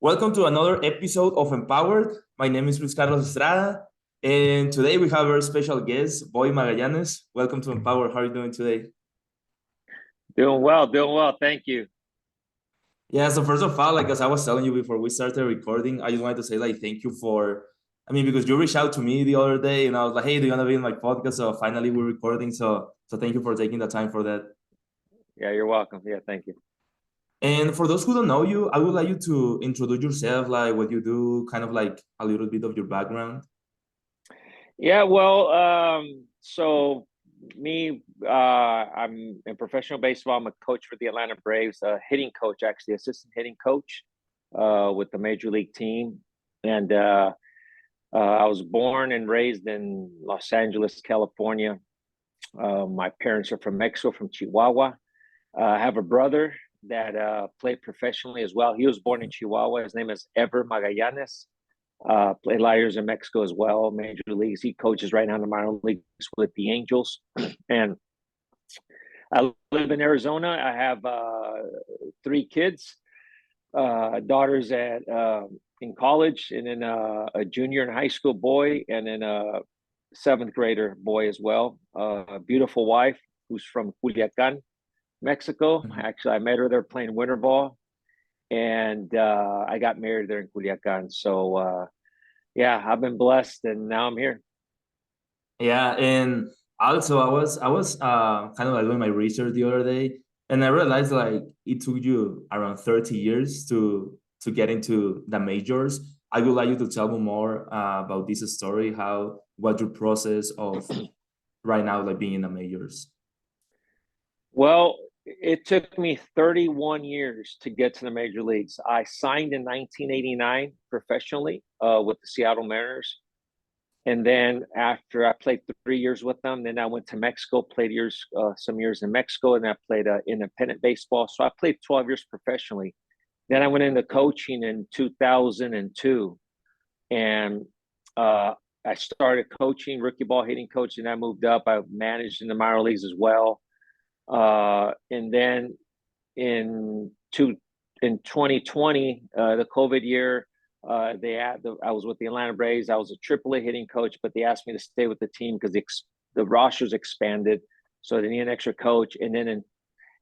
Welcome to another episode of Empowered. My name is Luis Carlos Estrada, and today we have our special guest, Boy Magallanes. Welcome to Empowered. How are you doing today? Doing well. Thank you. Yeah, so first of all, like as I was telling you before we started recording, I just wanted to say like thank you for, because you reached out to me the other day and I was like, hey, do you want to be in my podcast? So finally we're recording. So thank you for taking the time for that. Yeah, you're welcome. Yeah, thank you. And for those who don't know you, I would like you to introduce yourself, like what you do, kind of like a little bit of your background. Yeah, well, so me, I'm in professional baseball. I'm a coach for the Atlanta Braves, a hitting coach, actually, assistant hitting coach, with the major league team. And I was born and raised in Los Angeles, California. My parents are from Mexico, from Chihuahua. I have a brother that played professionally as well. He was born in Chihuahua. His name is Ever Magallanes. Played a lot of years in Mexico as well, major leagues. He coaches right now in the minor leagues with the Angels. And I live in Arizona. I have three kids, daughters at in college, and then a junior in high school boy, and then a seventh grader boy as well. A beautiful wife who's from Culiacan, Mexico. Mhm. Actually, I met her there playing winter ball, and I got married there in Culiacan. So yeah, I've been blessed, and now I'm here. Yeah, and also I was kind of like doing my research the other day, and I realized like it took you around 30 years to get into the majors. I would like you to tell me more about this story, how what your process of right now like being in the majors. Well, it took me 31 years to get to the major leagues. I signed in 1989 professionally with the Seattle Mariners. And then after I played 3 years with them, then I went to Mexico, played some years in Mexico, and I played independent baseball. So I played 12 years professionally. Then I went into coaching in 2002, and uh, I started coaching rookie ball hitting coach, and I moved up. I managed in the minor leagues as well. And then in two in 2020, the COVID year, I was with the Atlanta Braves. I was a AAA hitting coach, but they asked me to stay with the team because the rosters expanded, so they need an extra coach. And then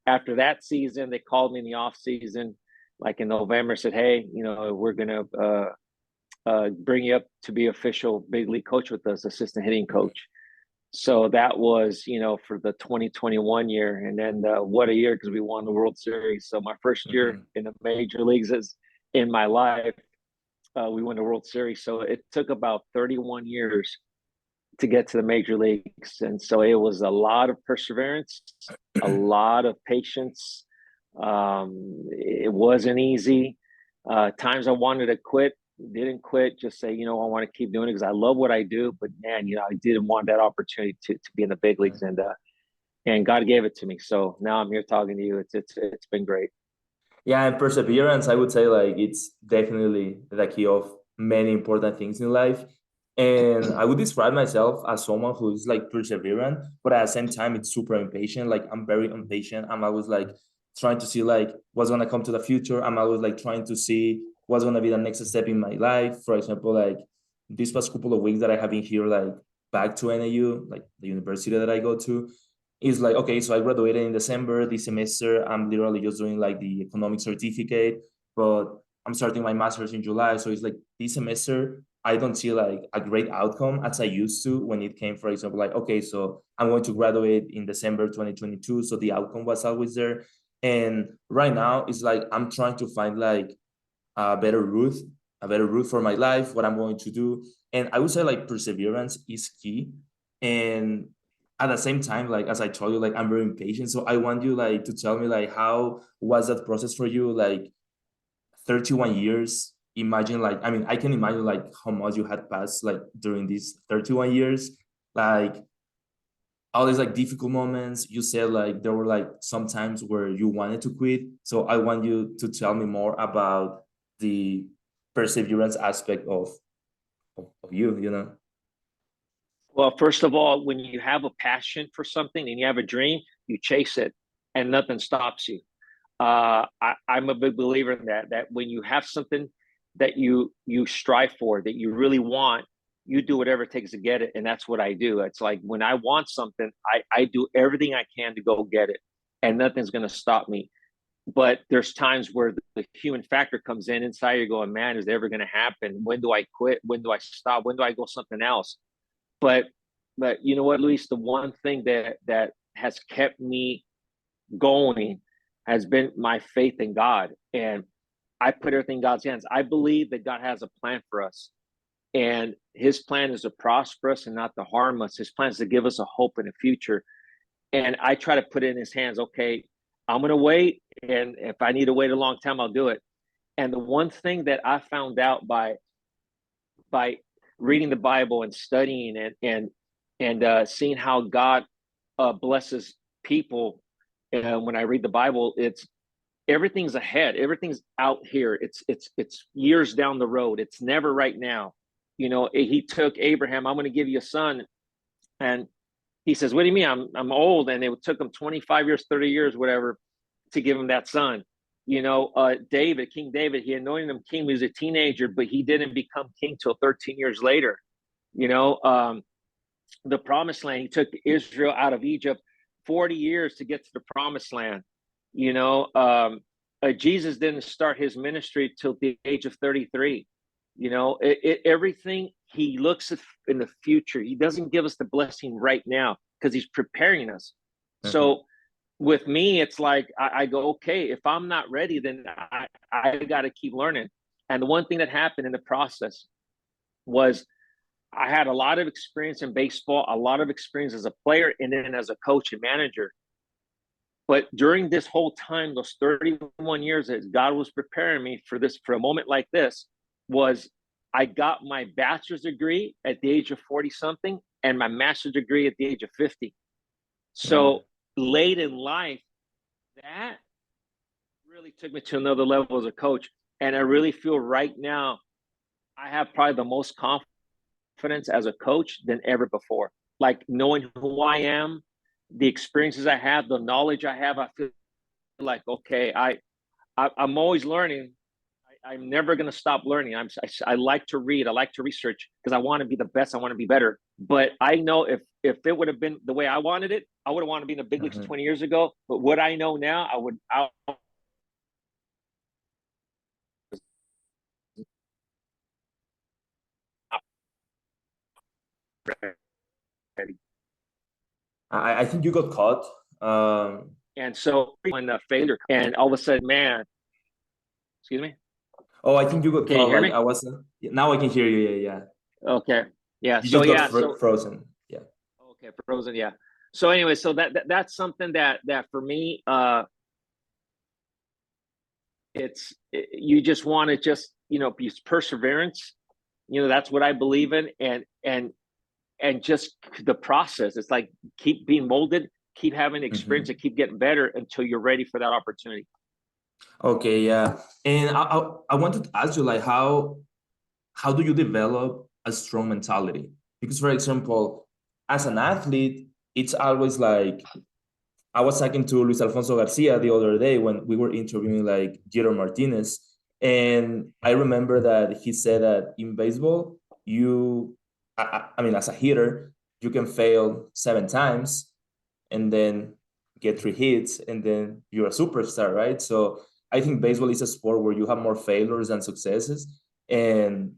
after that season, they called me in the off season, like in November, said, "Hey, we're gonna bring you up to be official big league coach with us, assistant hitting coach." So that was, for the 2021 year. And then what a year, because we won the World Series. So my first year Mhm. in the major leagues is in my life, we won the World Series. So it took about 31 years to get to the major leagues. And so it was a lot of perseverance, a lot of patience. It wasn't easy. Times I wanted to quit, didn't quit, just say, I want to keep doing it because I love what I do. But man, I didn't want that opportunity to be in the big leagues, and God gave it to me. So now I'm here talking to you. It's been great. Yeah, and perseverance, I would say like it's definitely the key of many important things in life. And I would describe myself as someone who's like perseverant, but at the same time, it's super impatient. Like I'm very impatient. I'm always like trying to see like what's gonna come to the future. I'm always like trying to see what's gonna be the next step in my life. For example, like this past couple of weeks that I have been here, like back to NAU, like the university that I go to, is like, okay, so I graduated in December. This semester, I'm literally just doing like the economic certificate, but I'm starting my master's in July. So it's like this semester, I don't see like a great outcome as I used to when it came, for example, like, okay, so I'm going to graduate in December 2022. So the outcome was always there. And right now, it's like I'm trying to find like a better route, a better route for my life, what I'm going to do. And I would say like perseverance is key. And at the same time, like as I told you, like I'm very impatient. So I want you like to tell me like how was that process for you? Like 31 years. Imagine like I can imagine like how much you had passed like during these 31 years. Like all these like difficult moments. You said like there were like some times where you wanted to quit. So I want you to tell me more about the perseverance aspect of you, you know? Well, first of all, when you have a passion for something and you have a dream, you chase it, and nothing stops you. I'm a big believer in that when you have something that you strive for, that you really want, you do whatever it takes to get it. And that's what I do. It's like when I want something, I do everything I can to go get it, and nothing's going to stop me. But there's times where the human factor comes in inside. You're going, man, is it ever going to happen? When do I quit? When do I stop? When do I go something else? But you know what, Luis, the one thing that has kept me going has been my faith in God. And I put everything in God's hands. I believe that God has a plan for us. And his plan is to prosper us and not to harm us. His plan is to give us a hope in the future. And I try to put it in his hands. Okay, I'm going to wait. And if I need to wait a long time, I'll do it. And the one thing that I found out by reading the Bible and studying and seeing how God blesses people. When I read the Bible, it's everything's ahead. Everything's out here. It's years down the road. It's never right now. You know, he took Abraham. I'm going to give you a son, and he says, "What do you mean? I'm old." And it took him 25 years, 30 years, whatever, to give him that son. You know, King David, he anointed him king when he was a teenager, but he didn't become king till 13 years later. You know, the promised land, he took Israel out of Egypt 40 years to get to the promised land. You know, Jesus didn't start his ministry till the age of 33. You know, everything he looks at in the future. He doesn't give us the blessing right now because he's preparing us. Mm-hmm. So with me, it's like I go, okay, if I'm not ready, then I got to keep learning. And the one thing that happened in the process was I had a lot of experience in baseball, a lot of experience as a player, and then as a coach and manager. But during this whole time, those 31 years that God was preparing me for this, for a moment like this, was I got my bachelor's degree at the age of 40 something and my master's degree at the age of 50. So late in life, that really took me to another level as a coach. And I really feel right now, I have probably the most confidence as a coach than ever before. Like knowing who I am, the experiences I have, the knowledge I have, I feel like, okay, I'm always learning. I'm never going to stop learning. I like to read. I like to research because I want to be the best. I want to be better. But I know if it would have been the way I wanted it, I would have wanted to be in the big leagues 20 years ago. But what I know now, I think you got caught. And so when the failure, and all of a sudden, man, excuse me. Oh, I think you got Can you caught. hear Like me? I wasn't. Now I can hear you. Yeah. Okay. Yeah. You So just got frozen. Yeah. Okay, frozen. Yeah. So anyway, so that's something that for me, you just want to just be perseverance. That's what I believe in, and just the process. It's like keep being molded, keep having experience, and keep getting better until you're ready for that opportunity. Okay, yeah. And I wanted to ask you, like, how do you develop a strong mentality? Because, for example, as an athlete, it's always like, I was talking to Luis Alfonso Garcia the other day when we were interviewing like Jiro Martinez, and I remember that he said that in baseball, I mean, as a hitter, you can fail 7 times and then get 3 hits, and then you're a superstar, right? So I think baseball is a sport where you have more failures than successes, and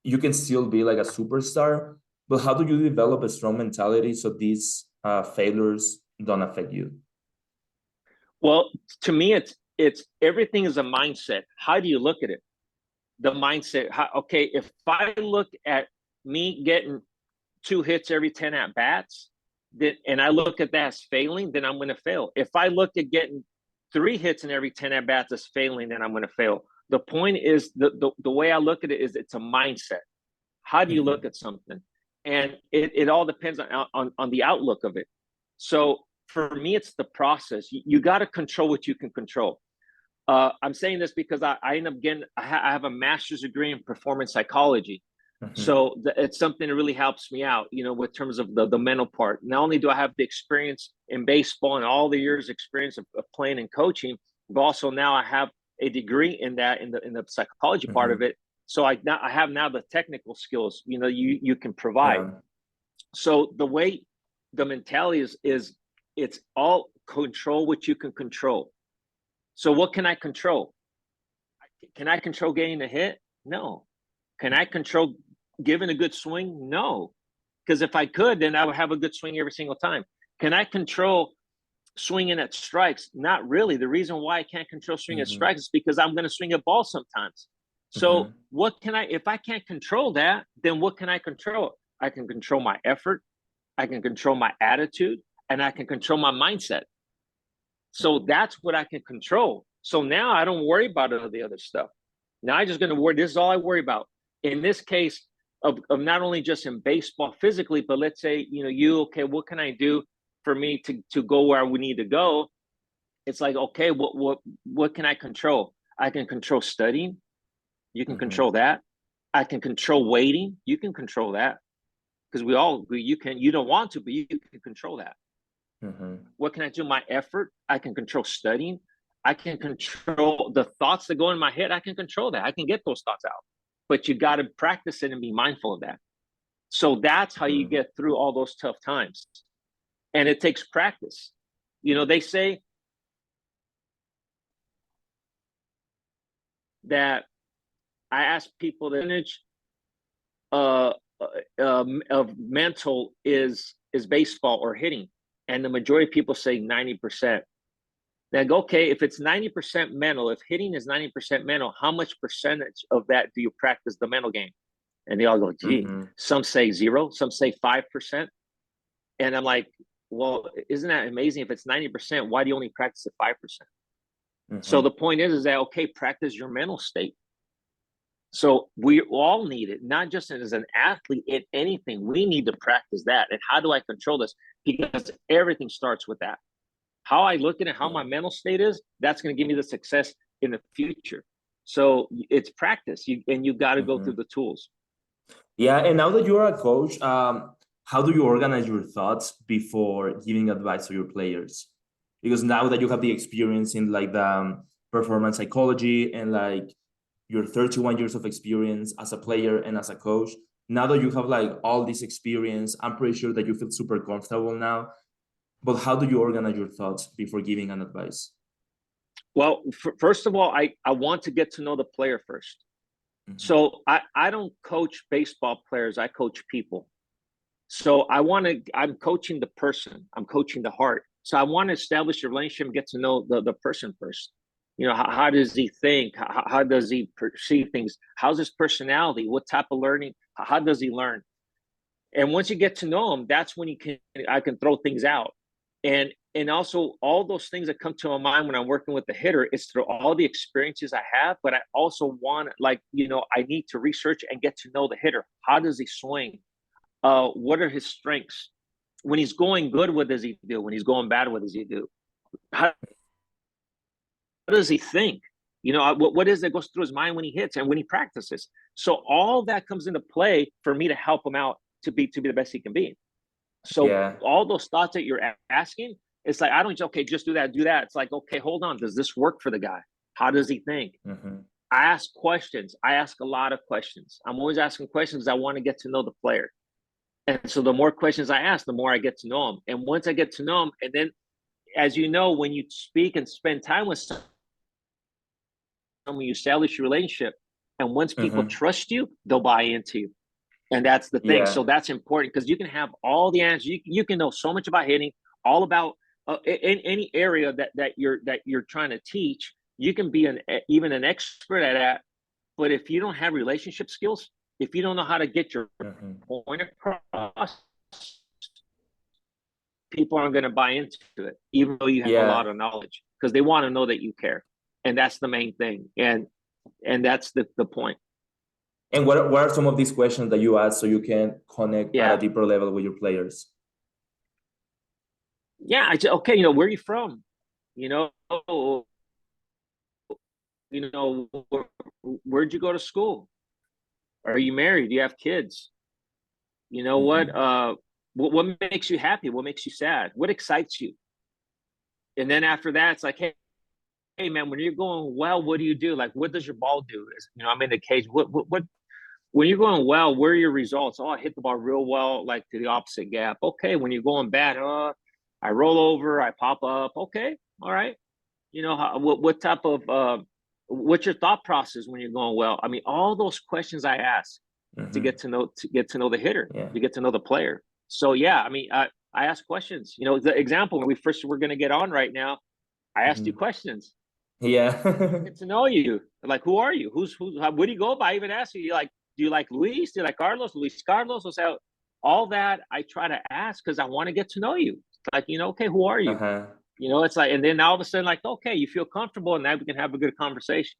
you can still be like a superstar. But how do you develop a strong mentality so these failures don't affect you? Well, to me, it's everything is a mindset. How do you look at it? The mindset. Okay, if I look at me getting 2 hits every 10 at bats, and I look at that as failing, then I'm going to fail. If I look at getting 3 hits in every 10 at bats as failing, then I'm going to fail. The point is the way I look at it is it's a mindset. How do you look at something? And it all depends on the outlook of it. So for me, it's the process. You got to control what you can control. I'm saying this because I end up getting, I have a master's degree in performance psychology. So it's something that really helps me out, with terms of the mental part. Not only do I have the experience in baseball and all the years experience of playing and coaching, but also now I have a degree in that, in the psychology part of Mm-hmm. it. So I have now the technical skills, you can provide. Yeah. So the mentality is it's all control what you can control. So what can I control? Can I control getting a hit? No. Can I control giving a good swing? No. Because if I could, then I would have a good swing every single time. Can I control swinging at strikes? Not really. The reason why I can't control swinging at Mm-hmm. strikes is because I'm going to swing a ball sometimes. So Mm-hmm. if I can't control that, then what can I control? I can control my effort. I can control my attitude, and I can control my mindset. So that's what I can control. So now I don't worry about all the other stuff. Now I'm just going to worry. This is all I worry about. In this case of not only just in baseball physically, but let's say, okay, what can I do for me to go where we need to go? It's like, okay, what can I control? I can control studying. You can Mm-hmm. control that. I can control waiting. You can control that because you don't want to, but you can control that. Mm-hmm. What can I do? My effort. I can control studying. I can control the thoughts that go in my head. I can control that. I can get those thoughts out. But you got to practice it and be mindful of that. So that's how you Mm-hmm. get through all those tough times. And it takes practice. They say that I ask people the percentage uh, of mental is baseball or hitting. And the majority of people say 90%. Then go, okay, if it's 90% mental, if hitting is 90% mental, how much percentage of that do you practice the mental game? And they all go, gee, Mm-hmm. some say 0, some say 5%. And I'm like, well, isn't that amazing? If it's 90%, why do you only practice at 5%? So Mm-hmm. the point is that, okay, practice your mental state. So we all need it, not just as an athlete, in anything. We need to practice that. And how do I control this? Because everything starts with that. How I look at it, how my Yeah. mental state is, that's going to give me the success in the future. So it's practice, and you got to go through Mm-hmm. the tools. Yeah, and now that you're a coach, how do you organize your thoughts before giving advice to your players? Because now that you have the experience in like the performance psychology and like your 31 years of experience as a player and as a coach, now that you have like all this experience, I'm pretty sure that you feel super comfortable now. But how do you organize your thoughts before giving an advice? Well, first of all, I want to get to know the player first. Mm-hmm. So I don't coach baseball players, I coach people. So I'm coaching the person, I'm coaching the heart. So I want to establish a relationship and get to know the person first. How does he think? How does he perceive things? How's his personality? What type of learning? How does he learn? And once you get to know him, that's when I can throw things out. And also all those things that come to my mind when I'm working with the hitter is through all the experiences I have, but I also want, like, I need to research and get to know the hitter. How does he swing? What are his strengths? When he's going good, what does he do? When he's going bad, what does he do? How does he think? What is it goes through his mind when he hits and when he practices? So all that comes into play for me to help him out to be the best he can be. So Yeah. all those thoughts that you're asking, it's like, I don't, okay, just do that, do that. It's like, okay, hold on. Does this work for the guy? How does he think? Mm-hmm. I ask questions. I ask a lot of questions. I'm always asking questions. I want to get to know the player. And so the more questions I ask, the more I get to know them. And once I get to know them, and then, as you know, when you speak and spend time with someone, you establish a relationship. And once people Mm-hmm. trust you, they'll buy into you. And that's the thing. So Yeah. that's important because you can have all the answers. You can know so much about hitting, all about in any area that you're trying to teach. You can be even an expert at that. But if you don't have relationship skills, if you don't know how to get your Mm-hmm. point across, people aren't going to buy into it, even though you have a lot Yeah. of knowledge, because they want to know that you care, and that's the main thing. And that's the point. And what are some of these questions that you ask so you can connect at a Yeah, deeper level with your players? yeah. Okay. Where are you from? You know, you know, where'd you go to school? Are you married? Do you have kids? You know what? Mm-hmm. What makes you happy? What makes you sad? What excites you? And then after that, it's like, hey, hey man, when you're going well, what do you do? Like, what does your ball do? I'm in the cage. What when you're going well, where are your results? Oh, I hit the ball real well, like to the opposite gap. Okay, when you're going bad, I roll over, I pop up. Okay, all right. What type of what's your thought process when you're going well? I mean, all those questions I ask to get to know the hitter, Yeah. to get to know the player. So yeah, I mean, I ask questions. The example when we first were going to get on right now, I asked you questions. Yeah. Get to know you. Like, who are you? What do you go by? I even ask you, do you like Luis? Do you like Carlos? Luis Carlos? So all that I try to ask because I want to get to know you. Like, okay, who are you? Uh-huh. It's like, and then all of a sudden, like, okay, you feel comfortable, and now we can have a good conversation.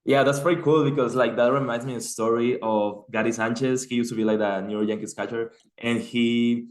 Yeah, that's pretty cool because like that reminds me of a story of Gary Sanchez. He used to be like the New York Yankees catcher, and he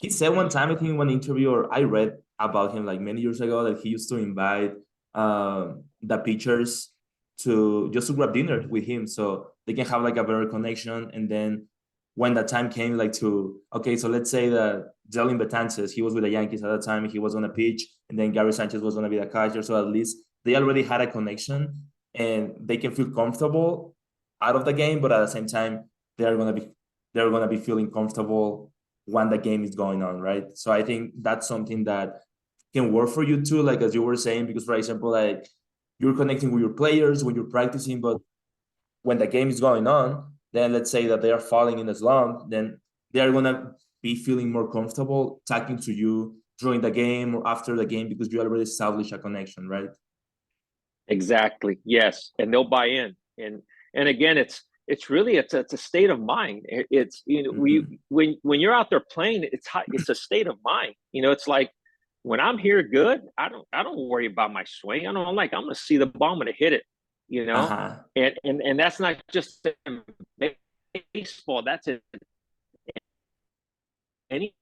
said one time, I think in one interview, or I read about him like many years ago, that he used to invite the pitchers to just to grab dinner with him, so they can have like a better connection. And then when the time came, like to okay, so let's say that Jalen Betances, he was with the Yankees at the time, he was on a pitch, and then Gary Sanchez was going to be the catcher, so at least they already had a connection and they can feel comfortable out of the game, but at the same time, they're gonna be they're gonna be feeling comfortable when the game is going on, right? So I think that's something that can work for you too, like as you were saying, because for example, like you're connecting with your players when you're practicing, but when the game is going on, then let's say that they are falling in a slump, then they are gonna be feeling more comfortable talking to you during the game or after the game because you already established a connection, right? Exactly. Yes, and they'll buy in. And again, it's really it's a state of mind. It's we Mm-hmm. when you're out there playing, it's a state of mind. It's like when I'm here, good. I don't worry about my swing. I'm like I'm gonna see the ball, I'm gonna hit it. You know, Uh-huh. and that's not just in baseball. That's in anything.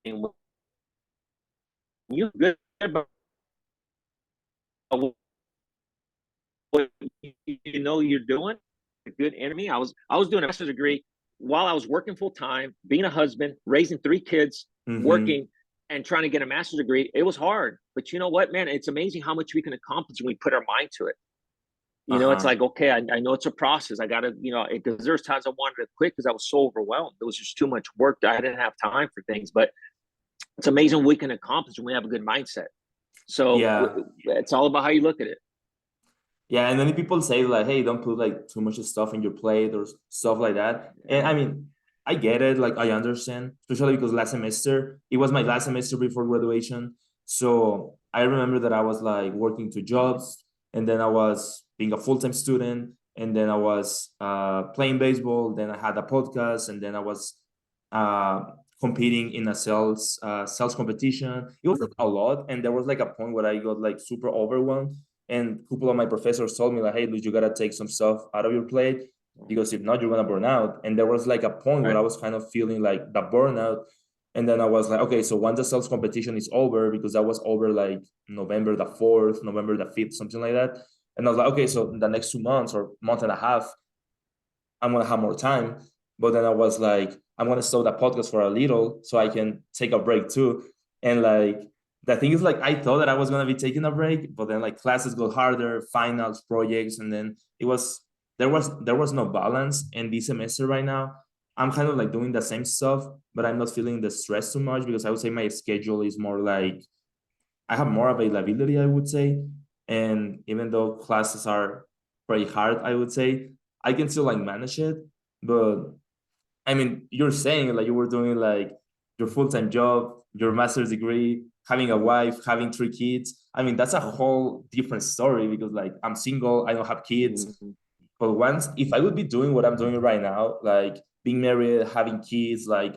When you good about what you're doing, a good enemy. I was doing a master's degree while I was working full time, being a husband, raising 3 kids, Mm-hmm. working, and trying to get a master's degree. It was hard, but you know what, man? It's amazing how much we can accomplish when we put our mind to it. It's Uh-huh. like, okay, I know it's a process. I got to, because there's times I wanted to quit because I was so overwhelmed. There was just too much work that I didn't have time for things. But it's amazing what we can accomplish when we have a good mindset. So Yeah. it's all about how you look at it. Yeah, and many people say like, "Hey, don't put like too much stuff in your plate or stuff like that." And I mean, I get it. Like, I understand, especially because last semester it was my last semester before graduation. So I remember that I was like working 2 jobs, and then I was being a full time student, and then I was playing baseball. Then I had a podcast, and then I was uh, competing in a sales competition. It was like a lot, and there was like a point where I got like super overwhelmed, and a couple of my professors told me like, "Hey, Luis, you gotta take some stuff out of your plate because if not, you're gonna burn out." And there was like a point where Right. I was kind of feeling like the burnout, and then I was like, "Okay, so once the sales competition is over, because that was over like November the 4th, November the 5th, something like that." And I was like, "Okay, so the next 2 months or month and a half, I'm gonna have more time." But then I was like, I'm gonna stop the podcast for a little so I can take a break too. And like the thing is, like I thought that I was gonna be taking a break, but then like classes got harder, finals, projects, and then there was no balance. And this semester right now, I'm kind of like doing the same stuff, but I'm not feeling the stress too much because I would say my schedule is more like I have more availability, I would say. And even though classes are pretty hard, I would say I can still like manage it. But I mean, you're saying like you were doing like your full-time job, your master's degree, having a wife, having 3 kids. I mean, that's a whole different story because like I'm single, I don't have kids. Mhm. But once if I would be doing what I'm doing right now, like being married, having kids, like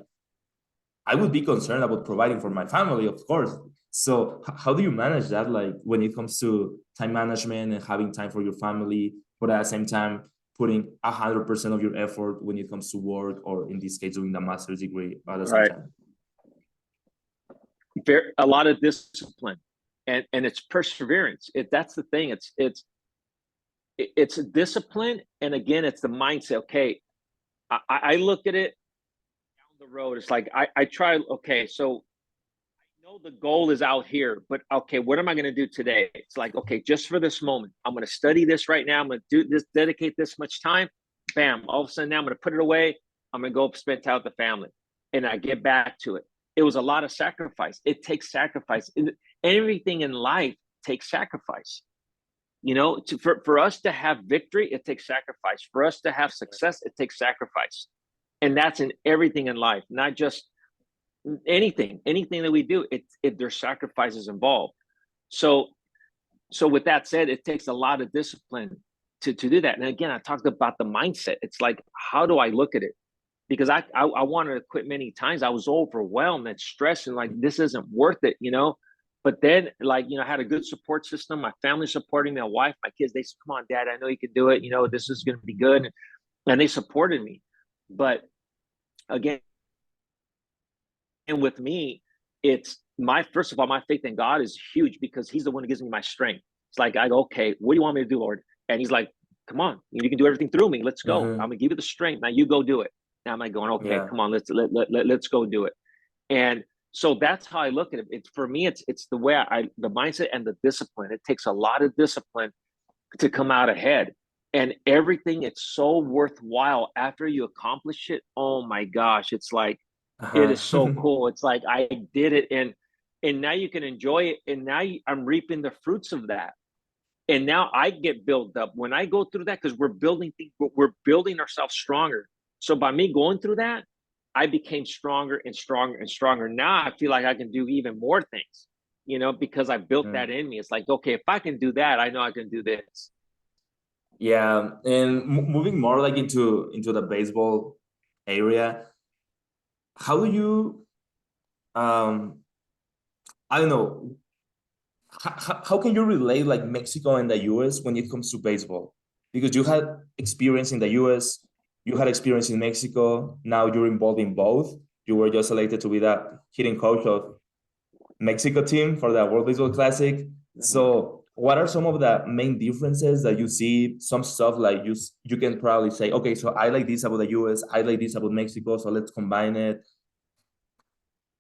I would be concerned about providing for my family, of course. So how do you manage that, like when it comes to time management and having time for your family, but at the same time putting 100% of your effort when it comes to work, or in this case, doing the master's degree at the same Right. time? A lot of discipline, and it's perseverance. That's the thing. It's a discipline, and again, it's the mindset. Okay, I look at it down the road. It's like I try. Okay, so know the goal is out here, but okay, what am I going to do today? It's like, okay, just for this moment, I'm going to study this right now. I'm going to do this, dedicate this much time. Bam. All of a sudden now I'm going to put it away. I'm going to go spend time with the family and I get back to it. It was a lot of sacrifice. It takes sacrifice. Everything in life takes sacrifice. You know, for us to have victory, it takes sacrifice. For us to have success, it takes sacrifice. And that's in everything in life, not just anything that we do. There's sacrifices involved. So with that said, it takes a lot of discipline to do that. And again, I talked about the mindset. It's like, how do I look at it? Because I wanted to quit many times. I was overwhelmed and stressed and like, this isn't worth it, you know. But then, like, you know, I had a good support system. My family supporting me, my wife, my kids. They said, "Come on, Dad, I know you can do it. You know, this is going to be good," and they supported me. But again, and with me, it's my first of all, my faith in God is huge because He's the one who gives me my strength. It's like I go, okay, what do you want me to do, Lord? And He's like, come on, you can do everything through me. Let's go. I'm gonna give you the strength. Now you go do it. Now I'm like going, okay, Yeah. come on, let's go do it. And so that's how I look at it. It's for me, it's the way the mindset and the discipline. It takes a lot of discipline to come out ahead. And everything, it's so worthwhile after you accomplish it. Oh my gosh, it's like it Uh-huh. is so cool. It's like I did it, and now you can enjoy it, and now I'm reaping the fruits of that. And now I get built up when I go through that because we're building things, we're building ourselves stronger. So by me going through that, I became stronger and stronger and stronger. Now I feel like I can do even more things, you know, because I built that in me. It's like, okay, if I can do that, I know I can do this. Yeah, and moving more like into the baseball area, how do you um I don't know, how can you relate like Mexico and the US when it comes to baseball? Because you had experience in the US, you had experience in Mexico, now you're involved in both. You were just selected to be the hitting coach of Mexico team for the World Baseball Classic. Mhm. So, what are some of the main differences that you see? Some stuff like you can probably say, okay, so I like this about the US, I like this about Mexico, so let's combine it.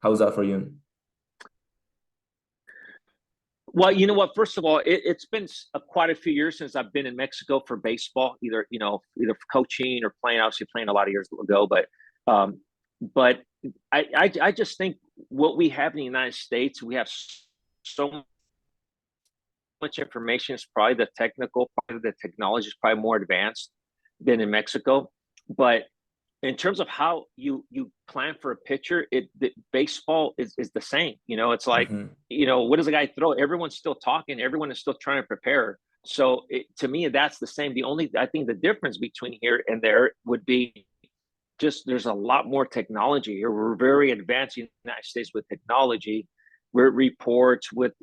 How's that for you? Well, you know what? First of all, it's been quite a few years since I've been in Mexico for baseball, either for coaching or playing. Obviously, playing a lot of years ago, um, but I just think what we have in the United States, we have so much information. It's probably the technical part of the technology is probably more advanced than in Mexico, but in terms of how you plan for a pitcher, the baseball is the same. You know, it's like, Mm-hmm. you know, what does a guy throw? Everyone's still talking. Everyone is still trying to prepare. So to me, that's the same. The only I think the difference between here and there would be just there's a lot more technology here. We're very advanced in the United States with technology, with reports, with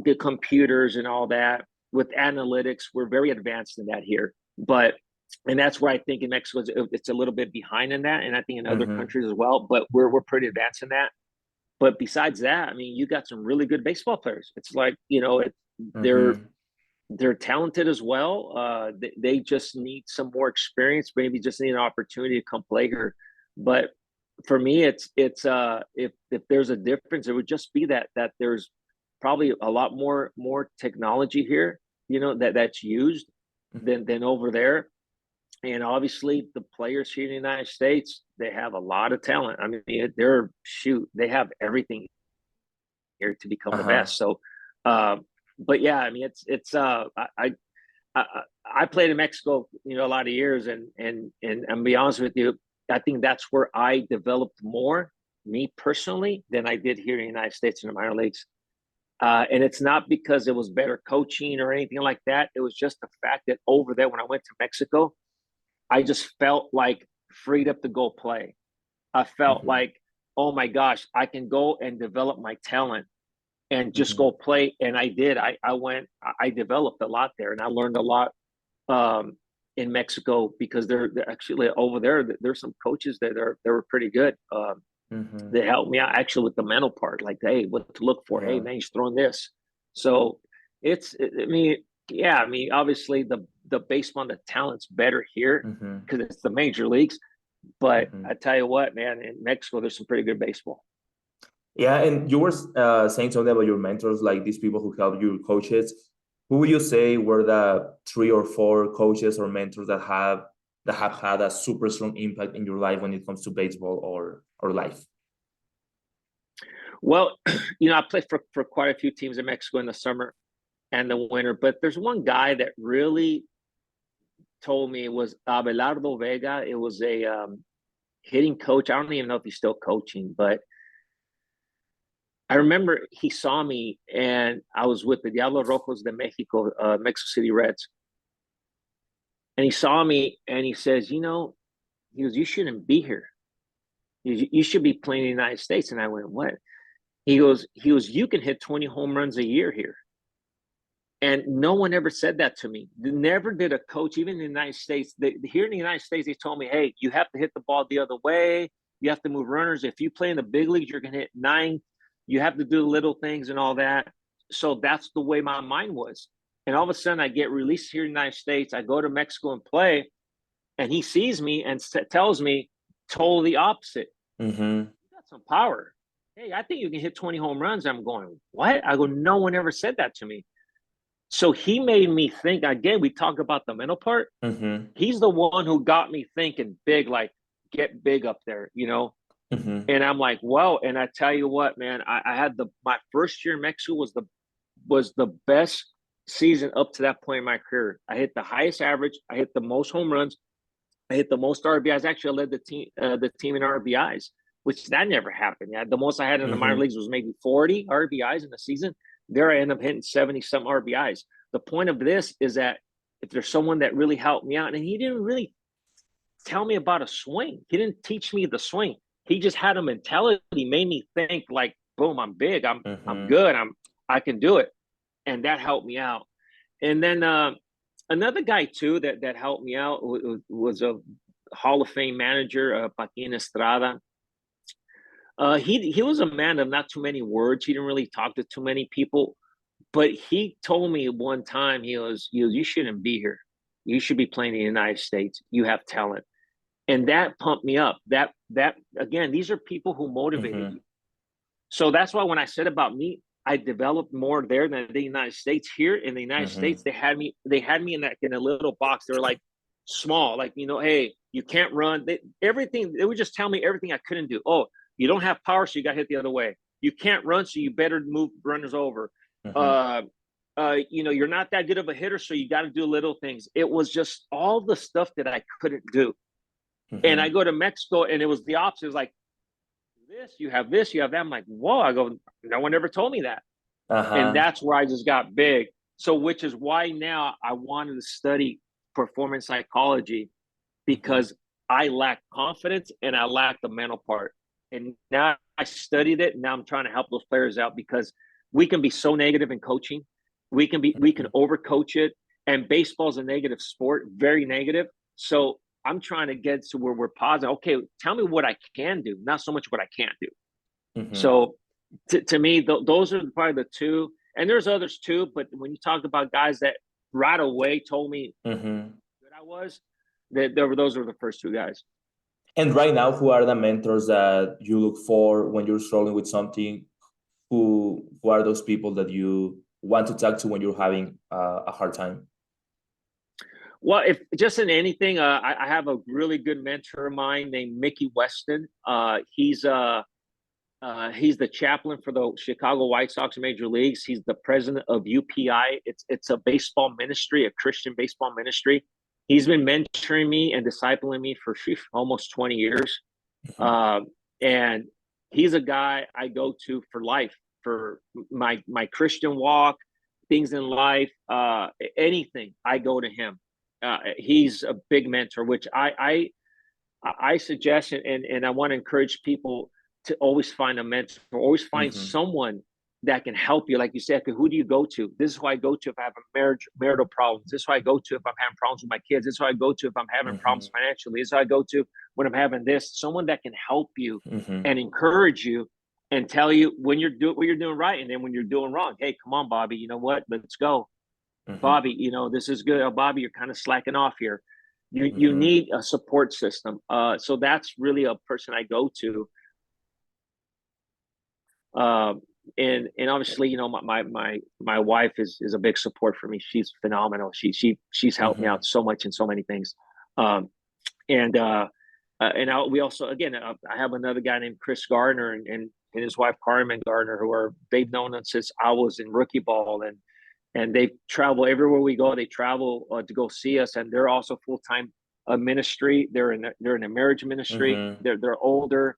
the computers and all that, with analytics. We're very advanced in that here. But and that's where I think in Mexico it's a little bit behind in that, and I think in other Mm-hmm. countries as well. But we're pretty advanced in that. But besides that, I mean, you got some really good baseball players. It's like they're Mm-hmm. they're talented as well. They just need some more experience, maybe just need an opportunity to come play here. But for me, it's if there's a difference, it would just be that there's probably a lot more technology here, you know, that's used than over there. And obviously, the players here in the United States, they have a lot of talent. I mean, they have everything here to become the Uh-huh. best. So, but yeah, I mean, I, I played in Mexico, you know, a lot of years, and be honest with you, I think that's where I developed more, me personally, than I did here in the United States in the minor leagues. And it's not because it was better coaching or anything like that. It was just the fact that over there, when I went to Mexico, I just felt like freed up to go play. I felt Mm-hmm. like, oh my gosh, I can go and develop my talent and just Mm-hmm. go play. And I did. I developed a lot there, and I learned a lot um, in Mexico because they're actually over there. There's some coaches that were pretty good. Mm-hmm. They helped me out actually with the mental part, like, hey, what to look for. Hey, Yeah. man, he's throwing this. So I mean, yeah, I mean, obviously the baseball, the talent's better here Mm-hmm. because it's the major leagues. But Mm-hmm. I tell you what, man, in Mexico, there's some pretty good baseball. Yeah, and you were saying something about your mentors, like these people who help you, coaches. Who would you say were the three or four coaches or mentors that have had a super strong impact in your life when it comes to baseball or life? Well, I played for quite a few teams in Mexico in the summer and the winter, but there's one guy that really told me. It was Abelardo Vega. It was a hitting coach. I don't even know if he's still coaching, but I remember he saw me and I was with the Diablo Rojos de Mexico, Mexico City Reds. And he saw me and he says, he goes, you shouldn't be here. You should be playing in the United States. And I went, what? He goes, you can hit 20 home runs a year here. And no one ever said that to me. Never did a coach, even in the United States. Here in the United States, they told me, hey, you have to hit the ball the other way. You have to move runners. If you play in the big leagues, you're going to hit nine. You have to do little things and all that. So that's the way my mind was. And all of a sudden, I get released here in the United States. I go to Mexico and play. And he sees me and tells me totally opposite. Mm-hmm. You got some power. Hey, I think you can hit 20 home runs. I'm going, what? I go, no one ever said that to me. So he made me think. Again, we talk about the mental part. Mm-hmm. He's the one who got me thinking big, like get big up there. Mm-hmm. And I'm like, well, and I tell you what, man, I had my first year in Mexico was the best season up to that point in my career. I hit the highest average. I hit the most home runs. I hit the most RBIs. Actually, I led the team in RBIs, which that never happened. Yeah, the most I had in the minor Mm-hmm. leagues was maybe 40 RBIs in the season. There, I end up hitting 70 some RBIs. The point of this is that if there's someone that really helped me out, and he didn't really tell me about a swing. He didn't teach me the swing. He just had a mentality, made me think like, boom, I'm big, I'm Mm-hmm. good, I can do it, and that helped me out. And then another guy too that helped me out was a Hall of Fame manager, Paquin Estrada. He was a man of not too many words. He didn't really talk to too many people, but he told me one time you shouldn't be here. You should be playing in the United States. You have talent, and that pumped me up. That again, these are people who motivated Mm-hmm. you. So that's why when I said about me, I developed more there than the United States. Here in the United Mm-hmm. States, they had me in a little box. They were like small, like hey, you can't run. Everything they would just tell me everything I couldn't do. Oh, you don't have power, so you got to hit the other way. You can't run, so you better move runners over. Mm-hmm. Uh, you're not that good of a hitter, so you got to do little things. It was just all the stuff that I couldn't do. And I Mm-hmm. go to Mexico, and it was the opposite. It was like, this, you have that. I'm like, whoa. I go, no one ever told me that. And Uh-huh. that's where I just got big. So, which is why now I wanted to study performance psychology Mm-hmm. because I lack confidence and I lack the mental part. And now I studied it. And now I'm trying to help those players out because we can be so negative in coaching. We can overcoach it. And baseball is a negative sport, very negative. So I'm trying to get to where we're positive. Okay, tell me what I can do, not so much what I can't do. Mm-hmm. So to me, those are probably the two. And there's others too. But when you talk about guys that right away told me Mm-hmm. that I was, those were the first two guys. And right now, who are the mentors that you look for when you're struggling with something? Who are those people that you want to talk to when you're having a hard time? Well, if just in anything, I have a really good mentor of mine named Mickey Weston. He's the chaplain for the Chicago White Sox Major Leagues. He's the president of UPI. It's a baseball ministry, a Christian baseball ministry. He's been mentoring me and discipling me for almost 20 years. Mm-hmm. Uh, and he's a guy I go to for life, for my Christian walk, things in life, anything. I go to him. He's a big mentor, which I suggest and I want to encourage people to always find a mentor, always find Mm-hmm. someone that can help you. Like you said, okay, who do you go to? This is who I go to if I have a marital problems. This is who I go to if I'm having problems with my kids. This is who I go to if I'm having Mm-hmm. problems financially. This is who I go to when I'm having this. Someone that can help you Mm-hmm. and encourage you and tell you when you're doing what you're doing right, and then when you're doing wrong. Hey, come on, Bobby. You know what? Let's go. Mm-hmm. Bobby, this is good. Oh, Bobby, you're kind of slacking off here. You Mm-hmm. need a support system. So that's really a person I go to. Um, and obviously, my wife is a big support for me. She's phenomenal. She's helped me Mm-hmm. out so much in so many things. Um, and we also, again, I have another guy named Chris Gardner and his wife Carmen Gardner, they've known us since I was in rookie ball, and they travel everywhere we go. They travel to go see us, and they're also full time ministry. They're in a marriage ministry. Mm-hmm. They're older.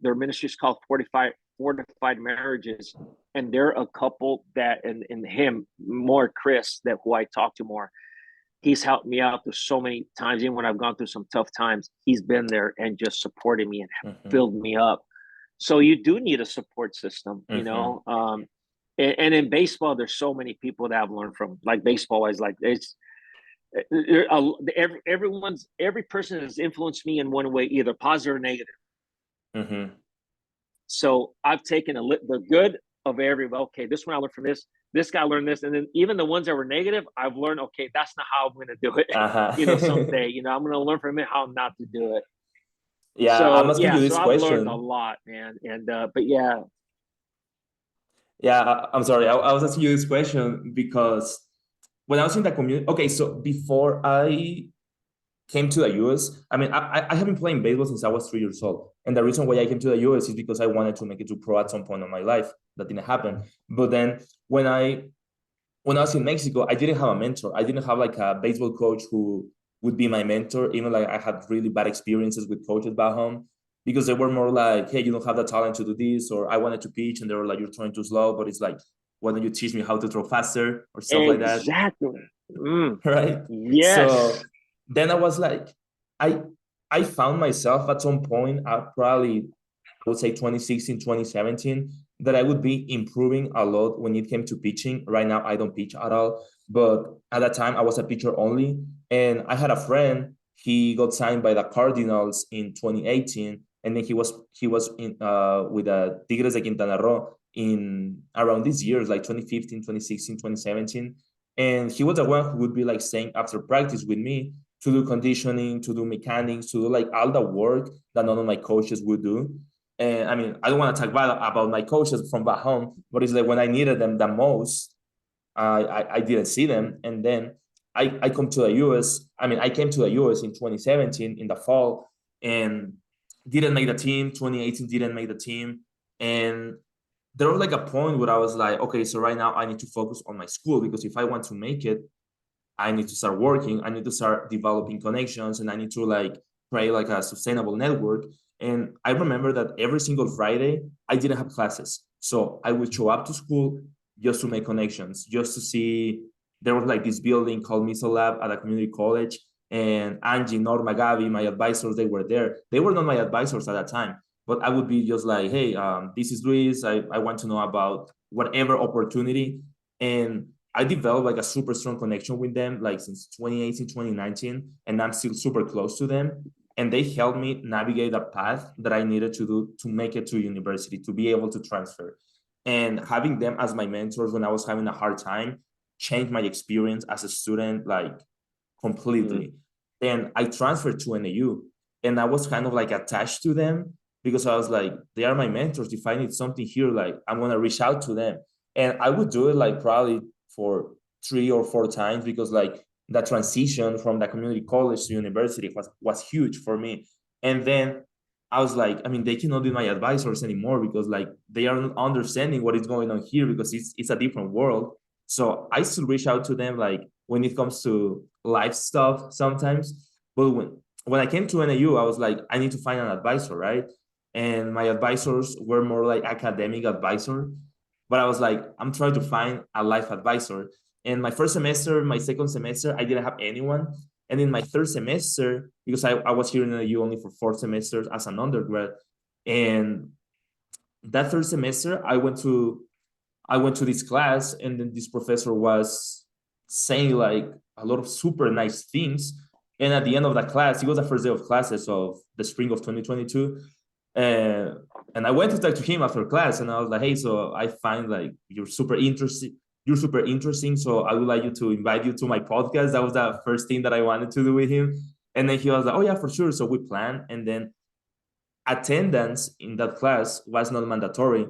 Their ministry is called Fortified Marriages, and they're a couple that, and him more Chris, that who I talk to more. He's helped me out through so many times, even when I've gone through some tough times. He's been there and just supported me and Mm-hmm. filled me up. So you do need a support system, Mm-hmm. and in baseball, there's so many people that I've learned from. Like baseball is like it's every person has influenced me in one way, either positive or negative. Mm-hmm. So I've taken the good of every. Okay, this one I learned from this. This guy learned this, and then even the ones that were negative, I've learned. Okay, that's not how I'm going to do it. Uh-huh. Someday, I'm going to learn from it how not to do it. Yeah, I'm So asking yeah, you so this I've learned a question. lot, man. And but yeah, Yeah, I'm sorry. I was asking you this question because when I was in the community, okay, so before I came to the US, I mean, I have been playing baseball since I was 3 years old. And the reason why I came to the US is because I wanted to make it to pro at some point in my life. That didn't happen. But then when I when I was in Mexico, I didn't have a mentor. I didn't have like a baseball coach who would be my mentor. Even like I had really bad experiences with coaches back home because they were more like, hey, you don't have the talent to do this, or I wanted to pitch and they were like, you're throwing too slow. But it's like, why don't you teach me how to throw faster or stuff like that? exactly. Right? Yes. So then I was like, I I found myself at some point, probably I would say 2016, 2017, that I would be improving a lot when it came to pitching. Right now, I don't pitch at all. But at that time, I was a pitcher only. And I had a friend, he got signed by the Cardinals in 2018. And then he was in with the Tigres de Quintana Roo in around these years, like 2015, 2016, 2017. And he was the one who would be like staying after practice with me to do conditioning, to do mechanics, to do like all the work that none of my coaches would do. And I mean, I don't want to talk about my coaches from back home, but it's like when I needed them the most, I didn't see them. And then I come to the US. I mean, I came to the US in 2017 in the fall and didn't make the team. 2018 didn't make the team. And there was like a point where I was like, okay, so right now I need to focus on my school because if I want to make it, I need to start working. I need to start developing connections, and I need to like create like a sustainable network. And I remember that every single Friday I didn't have classes, so I would show up to school just to make connections, just to see. There was like this building called Missile Lab at a community college, and Angie, Norma, Gabi, my advisors, they were there. They were not my advisors at that time, but I would be just like, hey, this is Luis. I want to know about whatever opportunity. And I developed like a super strong connection with them like since 2018, 2019, and I'm still super close to them. And they helped me navigate a path that I needed to do to make it to university, to be able to transfer. And having them as my mentors when I was having a hard time changed my experience as a student like Mm. completely. Then I transferred to NAU and I was kind of like attached to them because I was like, they are my mentors. If I need something here, like I'm gonna reach out to them. And I would do it like probably for 3 or 4 times because like the transition from the community college to university was huge for me. And then I was like, I mean, they cannot be my advisors anymore because like they are not understanding what is going on here because it's a different world. So I still reach out to them like when it comes to life stuff sometimes. But when I came to NAU, I was like, I need to find an advisor, right? And my advisors were more like academic advisor. But I was like, I'm trying to find a life advisor. And my first semester, my second semester, I didn't have anyone. And in my third semester, because I was here in NAU only for 4 semesters as an undergrad, and that third semester, I went to this class, and then this professor was saying like a lot of super nice things. And at the end of the class, it was the first day of classes of the spring of 2022. And and I went to talk to him after class, and I was like, "Hey, so I find like you're super interesting. You're super interesting. So I would like you to invite you to my podcast." That was the first thing that I wanted to do with him. And then he was like, "Oh yeah, for sure." So we planned, and then attendance in that class was not mandatory,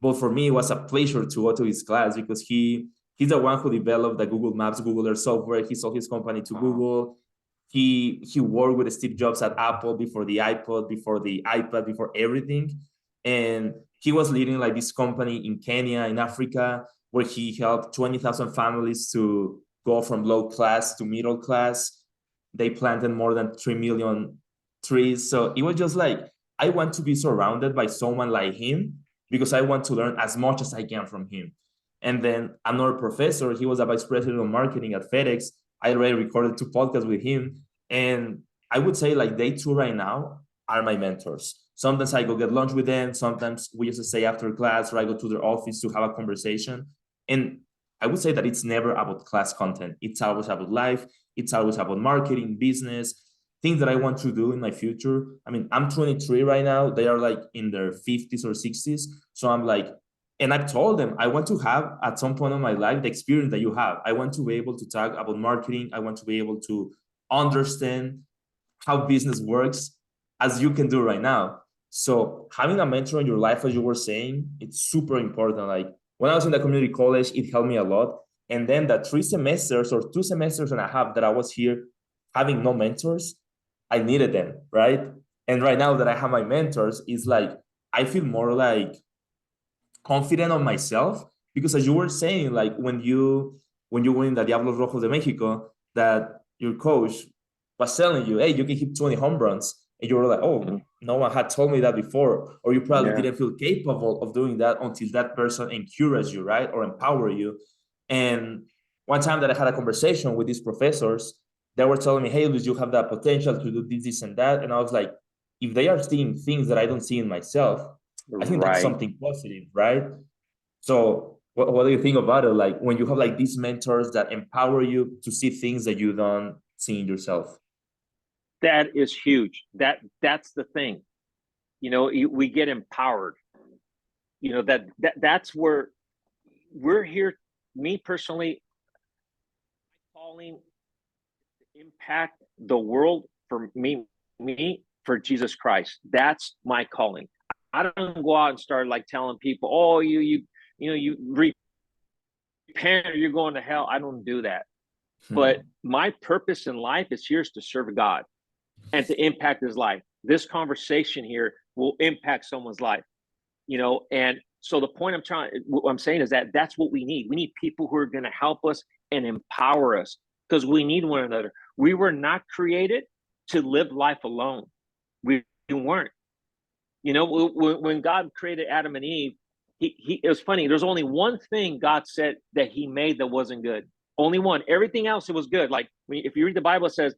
But for me, it was a pleasure to go to his class because he's the one who developed the Google Maps, Google Earth software. He sold his company to Google. He worked with Steve Jobs at Apple before the iPod, before the iPad, before everything. And he was leading like this company in Kenya, in Africa, where he helped 20,000 families to go from low class to middle class. They planted more than 3 million trees. So it was just like, I want to be surrounded by someone like him because I want to learn as much as I can from him. And then another professor, he was a vice president of marketing at FedEx. I already recorded 2 podcasts with him. And I would say like they two right now are my mentors. Sometimes I go get lunch with them. Sometimes we just stay after class or I go to their office to have a conversation. And I would say that it's never about class content. It's always about life. It's always about marketing, business, things that I want to do in my future. I mean, I'm 23 right now. They are like in their 50s or 60s. So I'm like, and I've told them I want to have at some point in my life the experience that you have. I want to be able to talk about marketing. I want to be able to understand how business works as you can do right now. So having a mentor in your life, as you were saying, it's super important. Like when I was in the community college, it helped me a lot. And then the 3 semesters or 2 semesters and a half that I was here having no mentors, I needed them, right? And right now that I have my mentors, it's like I feel more like confident on myself because as you were saying, like when you win the Diablos Rojos de Mexico, that your coach was telling you, hey, you can hit 20 home runs. And you were like, oh, no one had told me that before. Or you probably didn't feel capable of doing that until that person encouraged you, right? Or empower you. And one time that I had a conversation with these professors, they were telling me, hey, Luis, you have that potential to do this, and that. And I was like, if they are seeing things that I don't see in myself, I think that's something positive, right? So what do you think about it? Like when you have like these mentors that empower you to see things that you don't see in yourself. That is huge. That's the thing. You know, we get empowered. You know, that's where we're here. Me personally, calling to impact the world for me for Jesus Christ. That's my calling. I don't go out and start like telling people, oh, you repent or you're going to hell. I don't do that. But my purpose in life is here is to serve God and to impact his life. This conversation here will impact someone's life, you know. And so the point what I'm saying is that that's what we need. We need people who are going to help us and empower us because we need one another. We were not created to live life alone. We weren't. You know, when God created Adam and Eve, it was funny. There's only one thing God said that he made that wasn't good. Only one. Everything else, it was good. Like if you read the Bible, it says,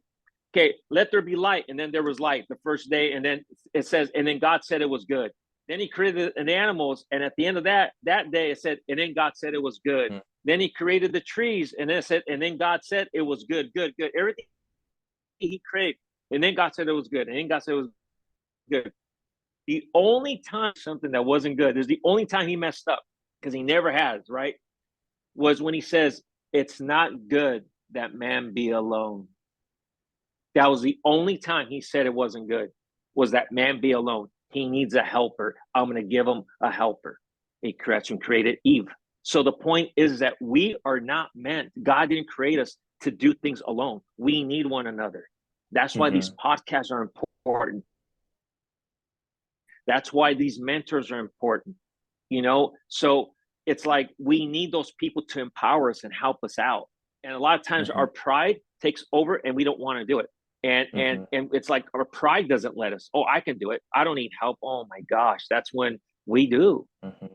okay, let there be light. And then there was light the first day. And then it says, and then God said it was good. Then he created the animals. And at the end of that day, it said, and then God said it was good. Then he created the trees. And then it said, and then God said it was good. Everything he created. And then God said it was good. And then God said it was good. The only time something that wasn't good is the only time he messed up, because he never has, right? Was when he says, it's not good that man be alone. That was the only time he said it wasn't good, was that man be alone. He needs a helper. I'm going to give him a helper. He created Eve. So the point is that we are not meant, God didn't create us to do things alone. We need one another. That's why these podcasts are important. That's why these mentors are important, you know? So it's like we need those people to empower us and help us out. And a lot of times our pride takes over and we don't want to do it. And it's like our pride doesn't let us. Oh, I can do it. I don't need help. Oh my gosh, that's when we do.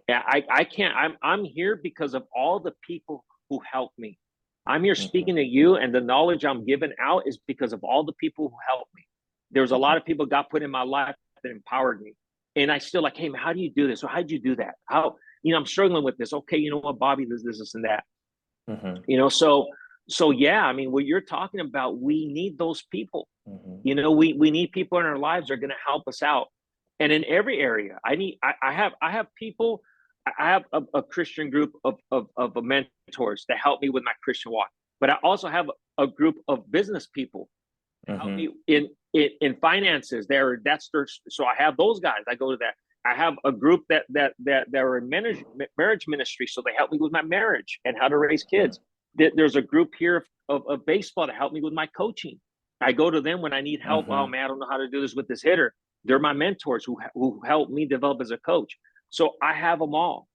Yeah, I can't. I'm here because of all the people who helped me. I'm here speaking to you, and the knowledge I'm giving out is because of all the people who helped me. There's a lot of people God put in my life that empowered me. And I still like, hey, man, how do you do this? Or how'd you do that? How, you know, I'm struggling with this. Okay, you know what, Bobby, this, and that. You know, so yeah, I mean, what you're talking about, we need those people. You know, we need people in our lives that are going to help us out. And in every area, I have people, I have a Christian group of mentors that help me with my Christian walk. But I also have a group of business people that help me in finances. So I have those guys. I go to that. I have a group that are in marriage ministry, so they help me with my marriage and how to raise Yeah. kids. There's a group here of baseball to help me with my coaching. I go to them when I need help. Oh Mm-hmm. man, I don't know how to do this with this hitter. They're my mentors who help me develop as a coach. So I have them all.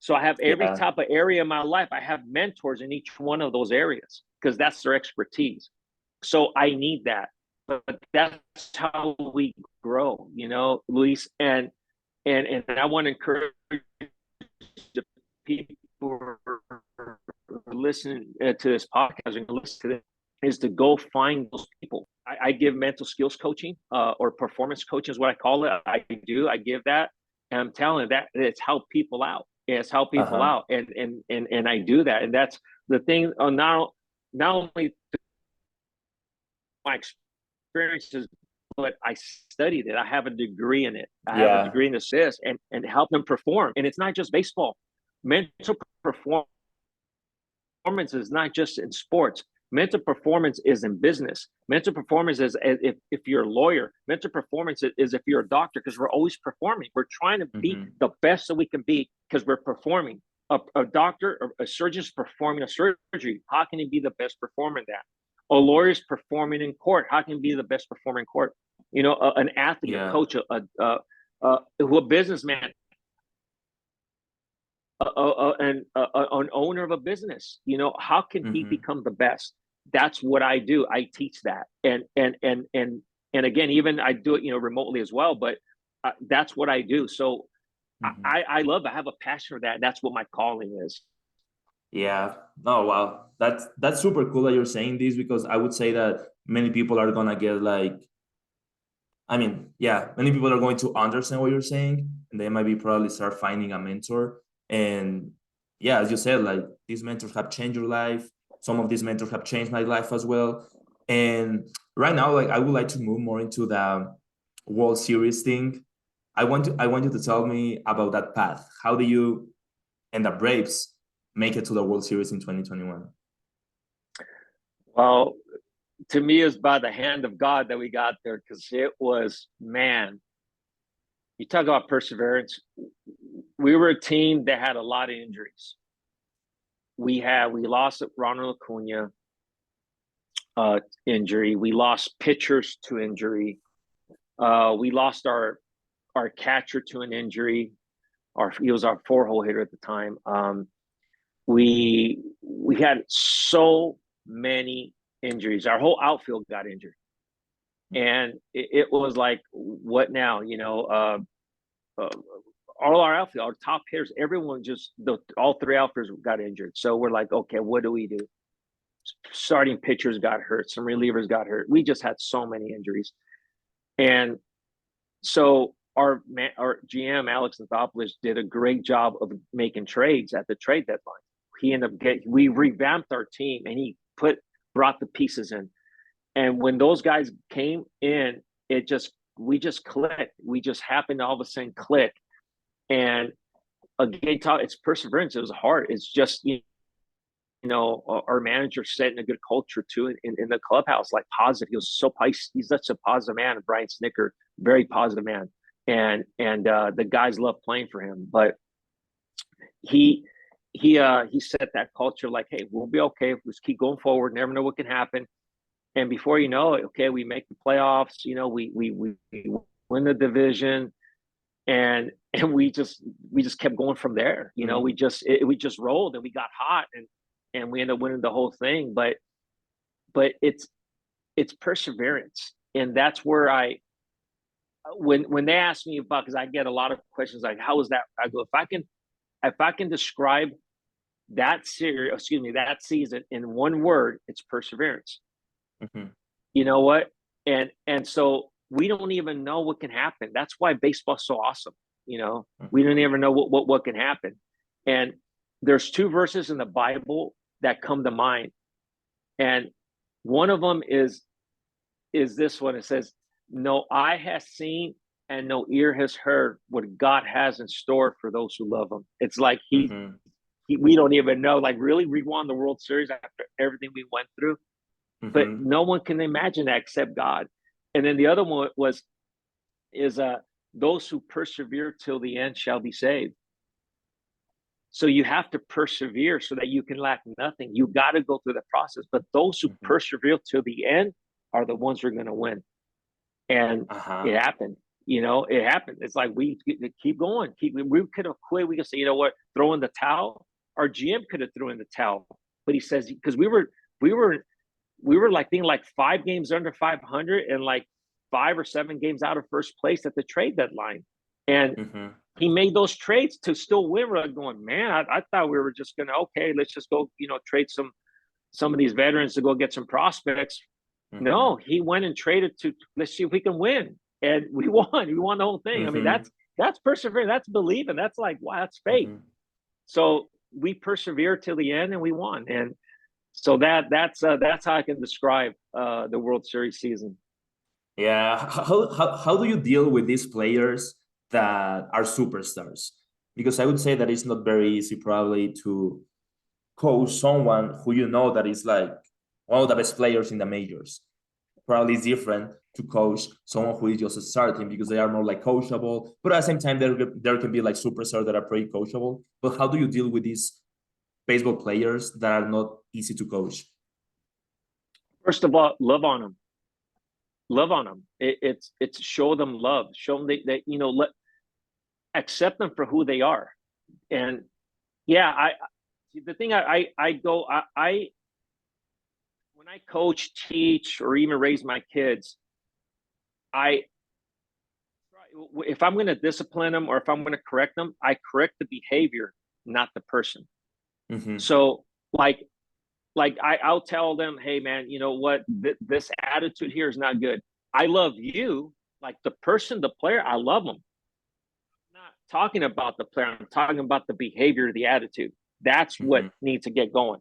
So I have every Yeah. type of area in my life. I have mentors in each one of those areas because that's their expertise. So I need that. But that's how we grow, Luis. And I want to encourage the people who are listening to this podcast and listen to this is to go find those people. I give mental skills coaching or performance coaching is what I call it. I do. I give that, and I'm telling you that it's helped people out. It's helped people Uh-huh. out, and I do that, and that's the thing. Not only my experiences, but I studied it. I have a degree in it. I have a Yeah. degree in this and help them perform. And it's not just baseball. Mental performance is not just in sports. Mental performance is in business. Mental performance is if you're a lawyer. Mental performance is if you're a doctor, because we're always performing. We're trying to be Mm-hmm. the best that we can be because we're performing. A doctor or a surgeon's performing a surgery. How can he be the best performer in that? A lawyer's performing in court. How can he be the best performer in court? An athlete, a Yeah. coach, a businessman, an owner of a business. How can he Mm-hmm. become the best? That's what I do. I teach that, and again, even I do it, remotely as well. But that's what I do. So Mm-hmm. I love. I have a passion for that. That's what my calling is. Yeah. Oh wow. That's super cool that you're saying this, because I would say that many people are gonna get like, I mean, yeah, many people are going to understand what you're saying, and they might be probably start finding a mentor. And yeah, as you said, like these mentors have changed your life. Some of these mentors have changed my life as well. And right now, like I would like to move more into the World Series thing. I want you to tell me about that path. How do you and the Braves make it to the World Series in 2021? Well, to me, it's by the hand of God that we got there because it was, man, you talk about perseverance. We were a team that had a lot of injuries. We lost Ronald Acuna injury. We lost pitchers to injury. We lost our catcher to an injury. He was our 4-hole hitter at the time. We had so many injuries. Our whole outfield got injured, and it was like, what now? All our outfield, our top hitters, everyone all three outfielders got injured. So we're like, okay, what do we do? Starting pitchers got hurt, some relievers got hurt. We just had so many injuries, and so our GM Alex Anthopoulos did a great job of making trades at the trade deadline. We revamped our team, and he brought the pieces in. And when those guys came in, we just clicked. We just happened to all of a sudden click. And again, it's perseverance. It was hard. It's just our manager setting a good culture too in the clubhouse, like positive. He was so he's such a positive man. Brian Snicker, very positive man, and the guys love playing for him. But he set that culture like, hey, we'll be okay. Let's keep going forward. Never know what can happen. And before you know it, okay, we make the playoffs. We win the division, and we just kept going from there. Mm-hmm. We just rolled, and we got hot, and we ended up winning the whole thing. But it's perseverance, and that's where when they ask me about, because I get a lot of questions like, how is that? I go, if I can describe that season in one word, it's perseverance. Mm-hmm. You know what? And so we don't even know what can happen. That's why baseball's so awesome. We don't even know what can happen. And there's 2 verses in the Bible that come to mind. And one of them is this one. It says, no eye has seen and no ear has heard what God has in store for those who love him. It's like Mm-hmm. we don't even know. Like, really, we won the World Series after everything we went through. But Mm-hmm. no one can imagine that except God. And then the other one is those who persevere till the end shall be saved. So you have to persevere so that you can lack nothing. You got to go through the process. But those who persevere till the end are the ones who are going to win. And it happened. It happened. It's like we keep going. We could have quit. We could say, you know what, throw in the towel. Our GM could have thrown in the towel, but he says because we were like being like 5 games under 500 and like 5 or 7 games out of first place at the trade deadline, and he made those trades to still win. We're like going, man, I thought we were just gonna let's just go trade some of these veterans to go get some prospects. No, he went and traded to let's see if we can win, and we won. We won the whole thing. I mean, that's persevering. That's believing. That's like, wow, that's faith. So we persevered till the end, and we won. And so that's how I can describe the World Series season. Yeah, how do you deal with these players that are superstars? Because I would say that it's not very easy probably to coach someone who that is like one of the best players in the majors. Probably it's different to coach someone who is just starting because they are more like coachable. But at the same time, there can be like superstars that are pretty coachable. But how do you deal with these baseball players that are not easy to coach? First of all, love on them. Love on them. It's show them love. Show them that accept them for who they are. And yeah, the thing I when I coach, teach, or even raise my kids, if I'm going to discipline them or if I'm going to correct them, I correct the behavior, not the person. So I'll tell them, hey man, you know what? This attitude here is not good. I love you, like the person, the player. I love them. I'm not talking about the player. I'm talking about the behavior, the attitude. That's what needs to get going,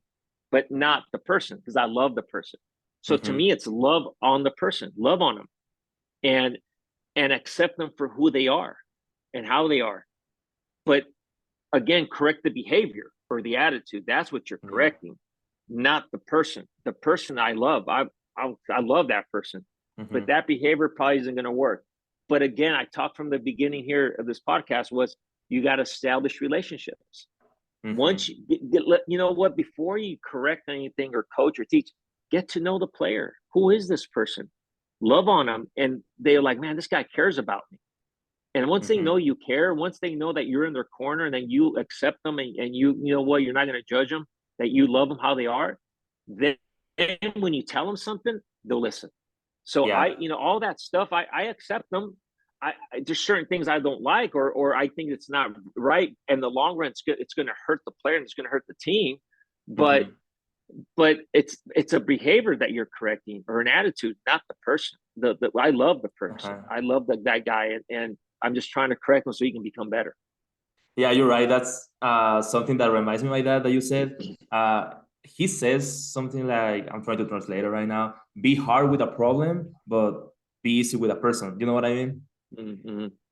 but not the person, because I love the person. So to me, it's love on the person, love on them, and accept them for who they are and how they are. But again, correct the behavior or the attitude. That's what you're correcting, not the person. The person I love. I love that person, but that behavior probably isn't going to work. But again, I talked from the beginning here of this podcast was you got to establish relationships. Once you know what, before you correct anything or coach or teach, get to know the player. Who is this person? Love on them. And they're like, man, this guy cares about me. And once they know you care, once they know that you're in their corner and then you accept them and you know what, you're not going to judge them, that you love them how they are, then when you tell them something, they'll listen. So all that stuff, I accept them. There's certain things I don't like or I think it's not right. In the long run, it's going to hurt the player and it's going to hurt the team. But it's a behavior that you're correcting or an attitude, not the person. I love the person. I love that guy, and I'm just trying to correct him so he can become better. Yeah, you're right. That's something that reminds me of my dad that you said. He says something like, I'm trying to translate it right now, be hard with a problem, but be easy with a person. You know what I mean?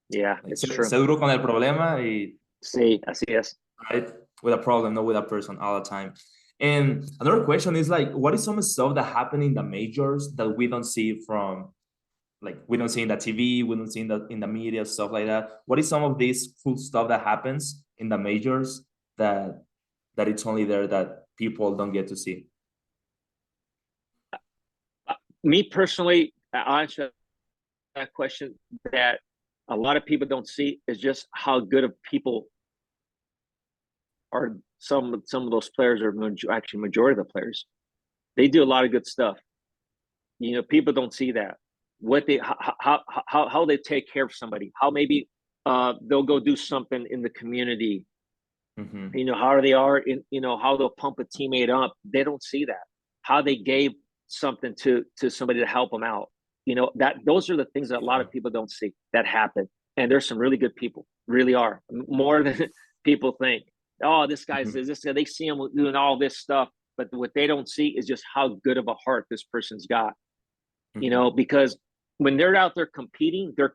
Yeah, like, it's true. Sé duro con el problema y Sí, así es. right? With a problem, not with a person all the time. And another question is like, what is some stuff that happen in the majors that we don't see from, like, we don't see in the TV, we don't see in the media, stuff like that? What is some of this cool stuff that happens in the majors that it's only there that people don't get to see? Me personally, I'll answer that question. That a lot of people don't see is just how good of people are. Some of those players are actually majority of the players. They do a lot of good stuff. People don't see that. What they how they take care of somebody. How maybe they'll go do something in the community. How they are in. How they'll pump a teammate up. They don't see that. How they gave something to somebody to help them out. That those are the things that a lot of people don't see that happen. And there's some really good people, really are, more than people think. Oh, this guy's this guy. They see him doing all this stuff, but what they don't see is just how good of a heart this person's got. Because when they're out there competing, they're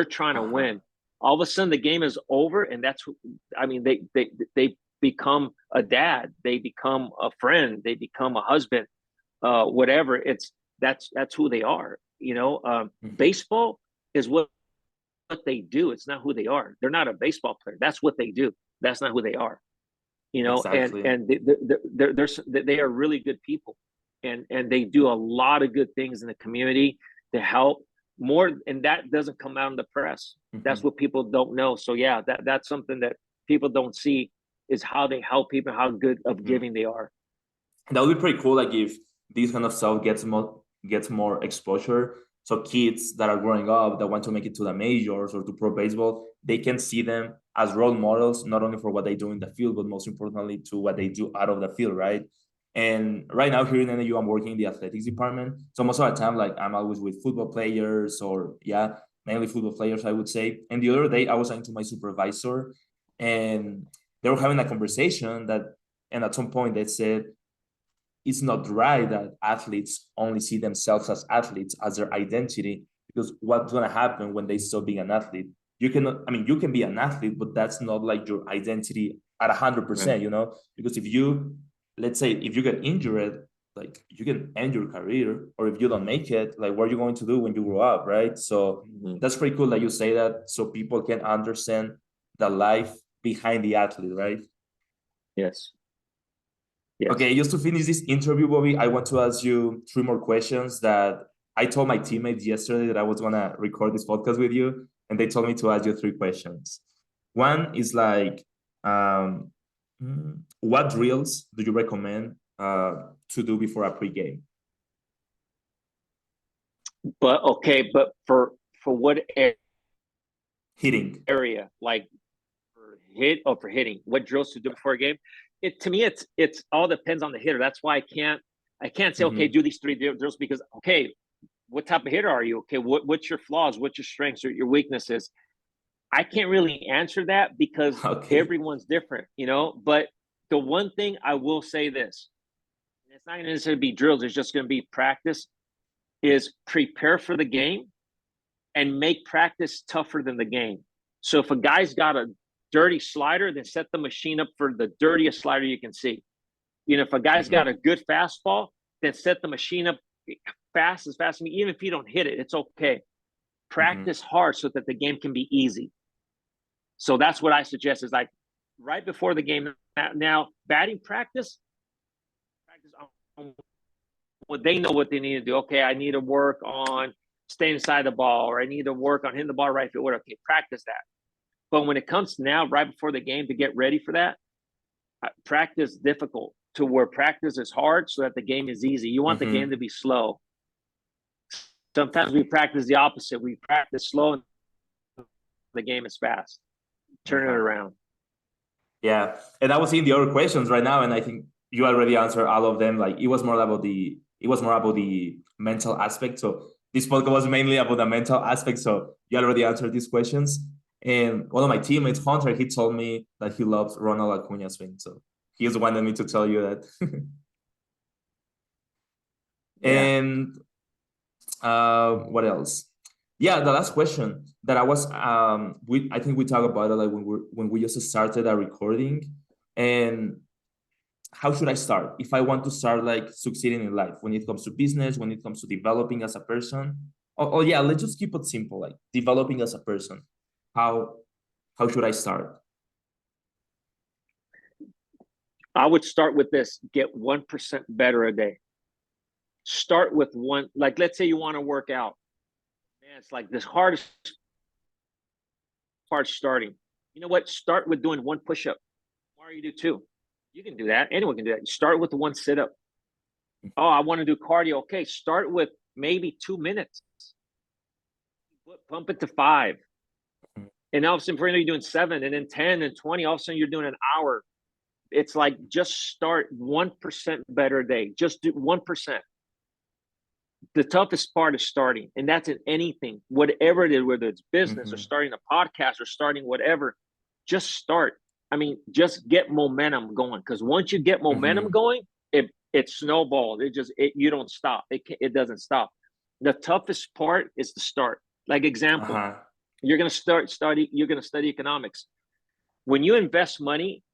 trying to win. All of a sudden the game is over, and they become a dad, they become a friend, they become a husband, whatever. That's who they are. Baseball is what they do. It's not who they are. They're not a baseball player. That's what they do. That's not who they are. Exactly. And they are really good people, and they do a lot of good things in the community to help more, and that doesn't come out in the press. That's what people don't know. So yeah, that's something that people don't see, is how they help people, how good of giving they are. That would be pretty cool, like if this kind of stuff gets more exposure. So kids that are growing up that want to make it to the majors or to pro baseball, they can see them as role models, not only for what they do in the field, but most importantly to what they do out of the field, right? And right now here in NAU, I'm working in the athletics department. So most of the time, like I'm always with football players, or yeah, mainly football players, I would say. And the other day I was talking to my supervisor, and they were having a conversation and at some point they said, it's not right that athletes only see themselves as athletes, as their identity, because what's going to happen when they stop being an athlete? You can be an athlete, but that's not like your identity at 100%, because let's say if you get injured, like you can end your career, or if you don't make it, like what are you going to do when you grow up, right? So that's pretty cool that you say that, so people can understand the life behind the athlete, right? Yes. Yes. Okay, just to finish this interview, Bobby, I want to ask you 3 more questions that I told my teammates yesterday that I was going to record this podcast with you, and they told me to ask you 3 questions. One is like, what drills do you recommend to do before a pregame? But for what Hitting. area, like for hitting, what drills to do before a game? To me, it's all depends on the hitter. That's why I can't say, okay, do these 3 drills, because okay, what type of hitter are you? Okay, what's your flaws? What's your strengths or your weaknesses? I can't really answer that because everyone's different, But the one thing I will say this, and it's not going to necessarily be drills, it's just going to be practice, is prepare for the game and make practice tougher than the game. So if a guy's got a dirty slider, then set the machine up for the dirtiest slider you can see. If a guy's got a good fastball, then set the machine up fast as fast. Even if you don't hit it, it's okay. Practice hard so that the game can be easy. So that's what I suggest, is like right before the game. Now, batting practice what they know what they need to do. Okay, I need to work on staying inside the ball, or I need to work on hitting the ball right field. Okay, practice that. But when it comes now, right before the game, to get ready for that, practice difficult, to where practice is hard so that the game is easy. You want the game to be slow. Sometimes we practice the opposite. We practice slow and the game is fast. Turn it around. Yeah. And I was seeing the other questions right now, and I think you already answered all of them. Like it was more about the mental aspect. So this podcast was mainly about the mental aspect. So you already answered these questions. And one of my teammates, Hunter, he told me that he loves Ronald Acuña's swing. So he just wanted me to tell you that. And what else? Yeah, the last question that I was I think we talked about it like when we just started our recording. And how should I start if I want to start like succeeding in life when it comes to business, when it comes to developing as a person? Oh yeah, let's just keep it simple, like developing as a person. How should I start? I would start with this: get 1% better a day. Start with one. Like, let's say you want to work out. Man, it's like this hardest part starting. You know what? Start with doing 1 push-up. Tomorrow you do 2. You can do that. Anyone can do that. Start with the 1 sit-up. Oh, I want to do cardio. Okay, start with maybe 2 minutes. Pump it to 5. And all of a sudden, you're doing 7, and then 10 and 20. All of a sudden, you're doing an hour. It's like, just start 1% better a day. Just do 1%. The toughest part is starting, and that's in anything, whatever it is, whether it's business or starting a podcast or starting whatever. Just start. Just get momentum going, because once you get momentum going, it snowballs. You don't stop. It doesn't stop. The toughest part is to start. Like example, you're going to study economics. When you invest money,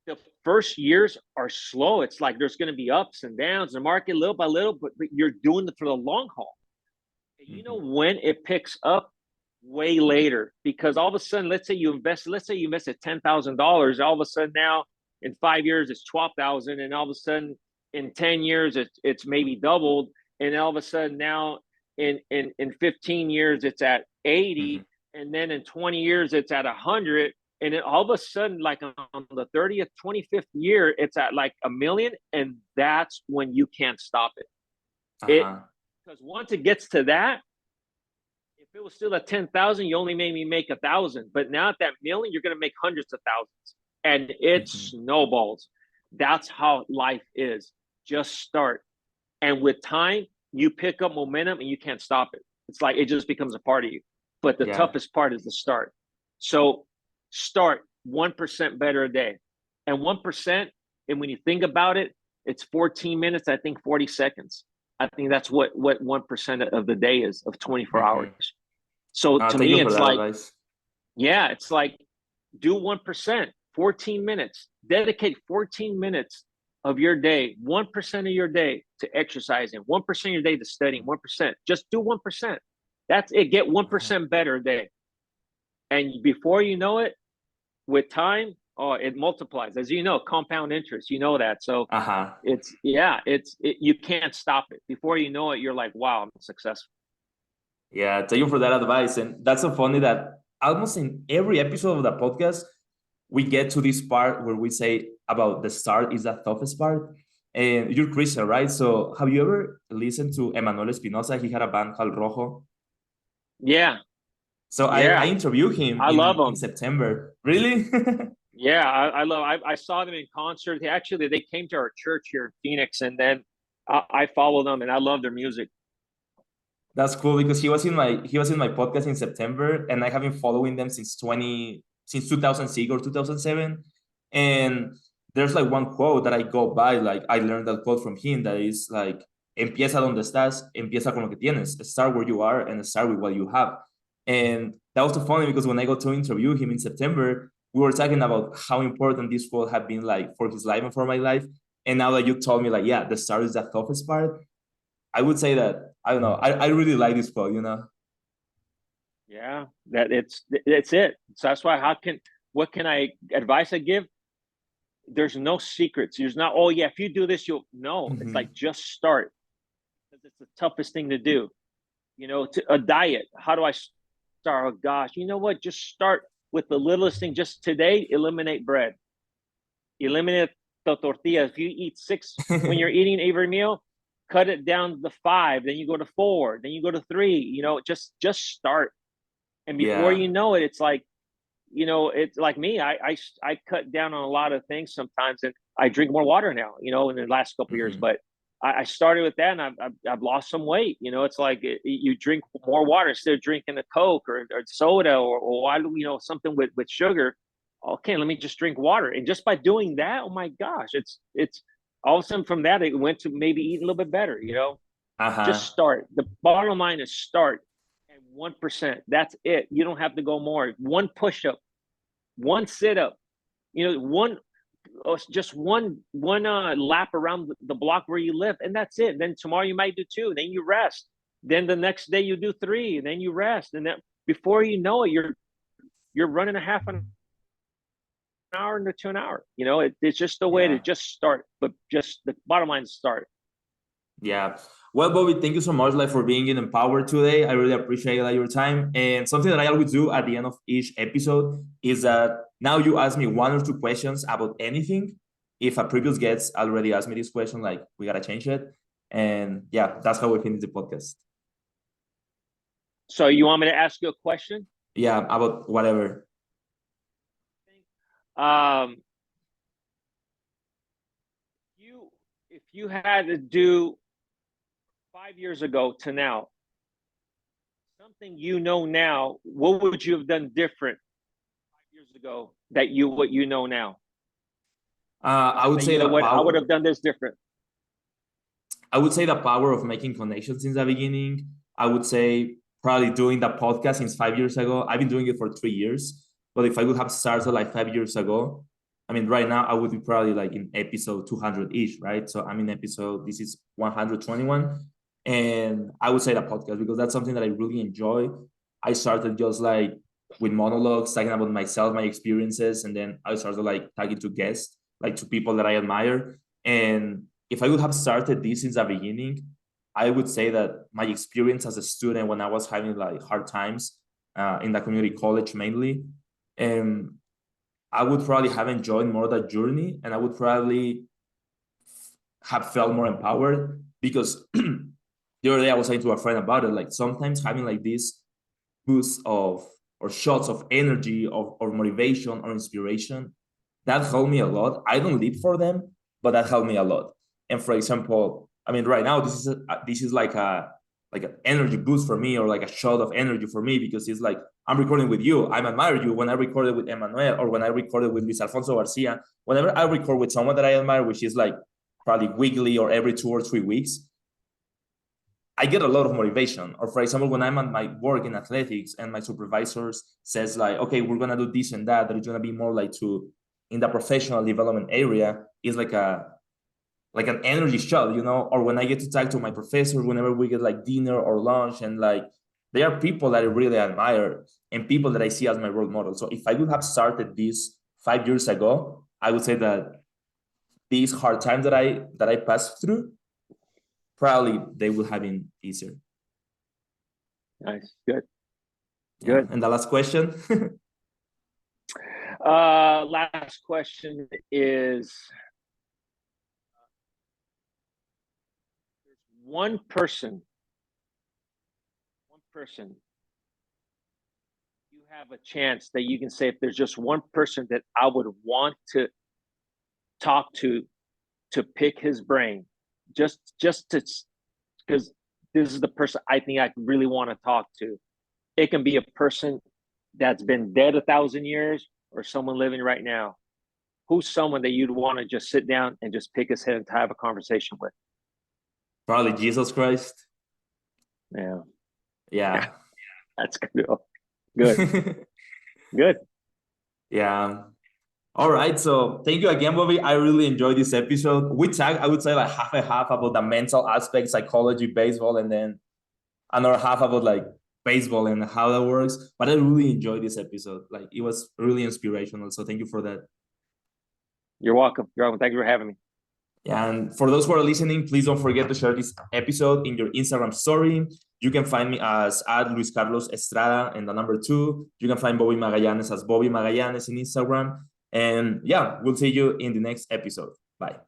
the first years are slow. It's like there's going to be ups and downs, the market little by little, but you're doing it for the long haul. You know when it picks up way later, because all of a sudden, let's say you invested $10,000. All of a sudden now in 5 years it's 12,000, and all of a sudden in 10 years it's maybe doubled, and all of a sudden now in 15 years it's at 80, Mhm. and then in 20 years it's at 100, and then all of a sudden, like on the 30th, 25th year, it's at like 1 million, and that's when you can't stop it. Uh-huh. Because once it gets to that, if it was still at 10,000, you only made me make 1,000. But now at that million, you're going to make hundreds of thousands, and it Mhm. snowballs. That's how life is. Just start. And with time, you pick up momentum and you can't stop it. It's like it just becomes a part of you. But the Yeah. toughest part is the start. So start 1% better a day. And 1%, and when you think about it, it's 14 minutes, I think 40 seconds. I think that's what 1% of the day is, of 24 Mhm. hours. So to Thank me, you for it's that like, advice. yeah, it's like do 1%, 14 minutes, dedicate 14 minutes of your day, 1% of your day to exercising, 1% of your day to studying, 1%. Just do 1%. That's it. Get Uh-huh. 1% better a day. And before you know it, with time, oh, it multiplies. As you know, compound interest, you know that. So Uh-huh. you can't stop it. Before you know it, you're like, wow, I'm successful. Yeah, thank you for that advice. And that's so funny that almost in every episode of the podcast, we get to this part where we say about the start is the toughest part. And you're Christian, right? So have you ever listened to Emmanuel Espinosa? He had a band called Rojo. Yeah, So I yeah. interviewed him I love in them. September. Really? Yeah, I saw them in concert. They came to our church here in Phoenix, and then I follow them, and I love their music. That's cool because he was in my podcast in September, and I have been following them since 2006 or 2007. And there's like one quote that I go by, like I learned that quote from him that is like empieza donde estás, empieza con lo que tienes. Start where you are and start with what you have. And that was so funny because when I got to interview him in September, we were talking about how important this quote had been like for his life and for my life. And now that you told me like, yeah, the start is the toughest part, I would say that I don't know. I really like this quote, you know. Yeah, it's it. So that's why what can I advice I give? There's no secrets. There's not, oh yeah, if you do this, you'll no. It's like Mhm. just start, because it's the toughest thing to do. A diet. How do I start? Oh gosh, you know what? Just start with the littlest thing. Just today, eliminate bread. Eliminate the tortilla. If you eat six when you're eating every meal, cut it down to five. Then you go to four. Then you go to three. Just start. And before Yeah. you know it, it's like me. I cut down on a lot of things sometimes, and I drink more water now. In the last couple of years, Mhm. but I started with that, and I've lost some weight. It's like you drink more water instead of drinking a Coke or soda or something with sugar. Okay, let me just drink water, and just by doing that, oh my gosh, it's all of a sudden from that it went to maybe eat a little bit better. Just Uh-huh. start. The bottom line is start at 1%. That's it. You don't have to go more. One push up, one sit up, one just one lap around the block where you live, and that's it. Then tomorrow you might do two, then you rest. Then the next day you do three, and then you rest, and then before you know it, you're running a half an hour into an hour. It's just the way to Yeah. just start, but just the bottom line is start. Yeah. Well, Bobby, thank you so much like for being in Empower today. I really appreciate like, your time. And something that I always do at the end of each episode is that now you ask me one or two questions about anything. If a previous guest already asked me this question, like we gotta change it. And yeah, that's how we finish the podcast. So you want me to ask you a question? Yeah, about whatever. Um, you if you had to do 5 years ago to now, something now, what would you have done different 5 years ago that what you know now? I would Say, say you know the what, I would power. have done this different. I would say the power of making connections since the beginning. I would say probably doing the podcast since 5 years ago. I've been doing it for 3 years. But if I would have started like 5 years ago, I mean, right now I would be probably like in episode 200 ish, right? So I'm in episode, this is 121. And I would say the podcast because that's something that I really enjoy. I started just like with monologues, talking about myself, my experiences, and then I started like talking to guests, like to people that I admire. And if I would have started this since the beginning, I would say that my experience as a student when I was having like hard times in the community college mainly, um, I would probably have enjoyed more that journey, and I would probably have felt more empowered because the other day I was saying to a friend about it. Like sometimes having like this boost of or shots of energy or motivation or inspiration that helped me a lot. I don't live for them, but that helped me a lot. And for example, I mean, right now this is like an energy boost for me or like a shot of energy for me because it's like I'm recording with you. I admire you when I recorded with Emmanuel or when I recorded with Luis Alfonso Garcia. Whenever I record with someone that I admire, which is like probably weekly or every 2 or 3 weeks, I get a lot of motivation. Or for example, when I'm at my work in athletics and my supervisors says like, okay, we're gonna do this and that it's gonna be more like to in the professional development area, is like an energy shot, you know. Or when I get to talk to my professor, whenever we get like dinner or lunch, and like they are people that I really admire and people that I see as my role model. So if I would have started this 5 years ago, I would say that these hard times that I passed through, probably they would have been easier. Nice. Good. Yeah. Good. And the last question. Last question is, there's one person you have a chance that you can say, if there's just one person that I would want to talk to pick his brain, just to, because this is the person I think I really want to talk to. It can be a person that's been dead 1,000 years or someone living right now. Who's someone that you'd want to just sit down and just pick his head and have a conversation with? Probably Jesus Christ. Yeah. Yeah. That's good. Good. Good. Yeah. All right. So thank you again, Bobby. I really enjoyed this episode. We talked, I would say, like half and half about the mental aspect, psychology, baseball, and then another half about like baseball and how that works. But I really enjoyed this episode. Like it was really inspirational. So thank you for that. You're welcome. You're welcome. Thank you for having me. And for those who are listening, please don't forget to share this episode in your Instagram story. You can find me as at Luis Carlos Estrada and the number 2. You can find Bobby Magallanes as Bobby Magallanes in Instagram. And yeah, we'll see you in the next episode. Bye.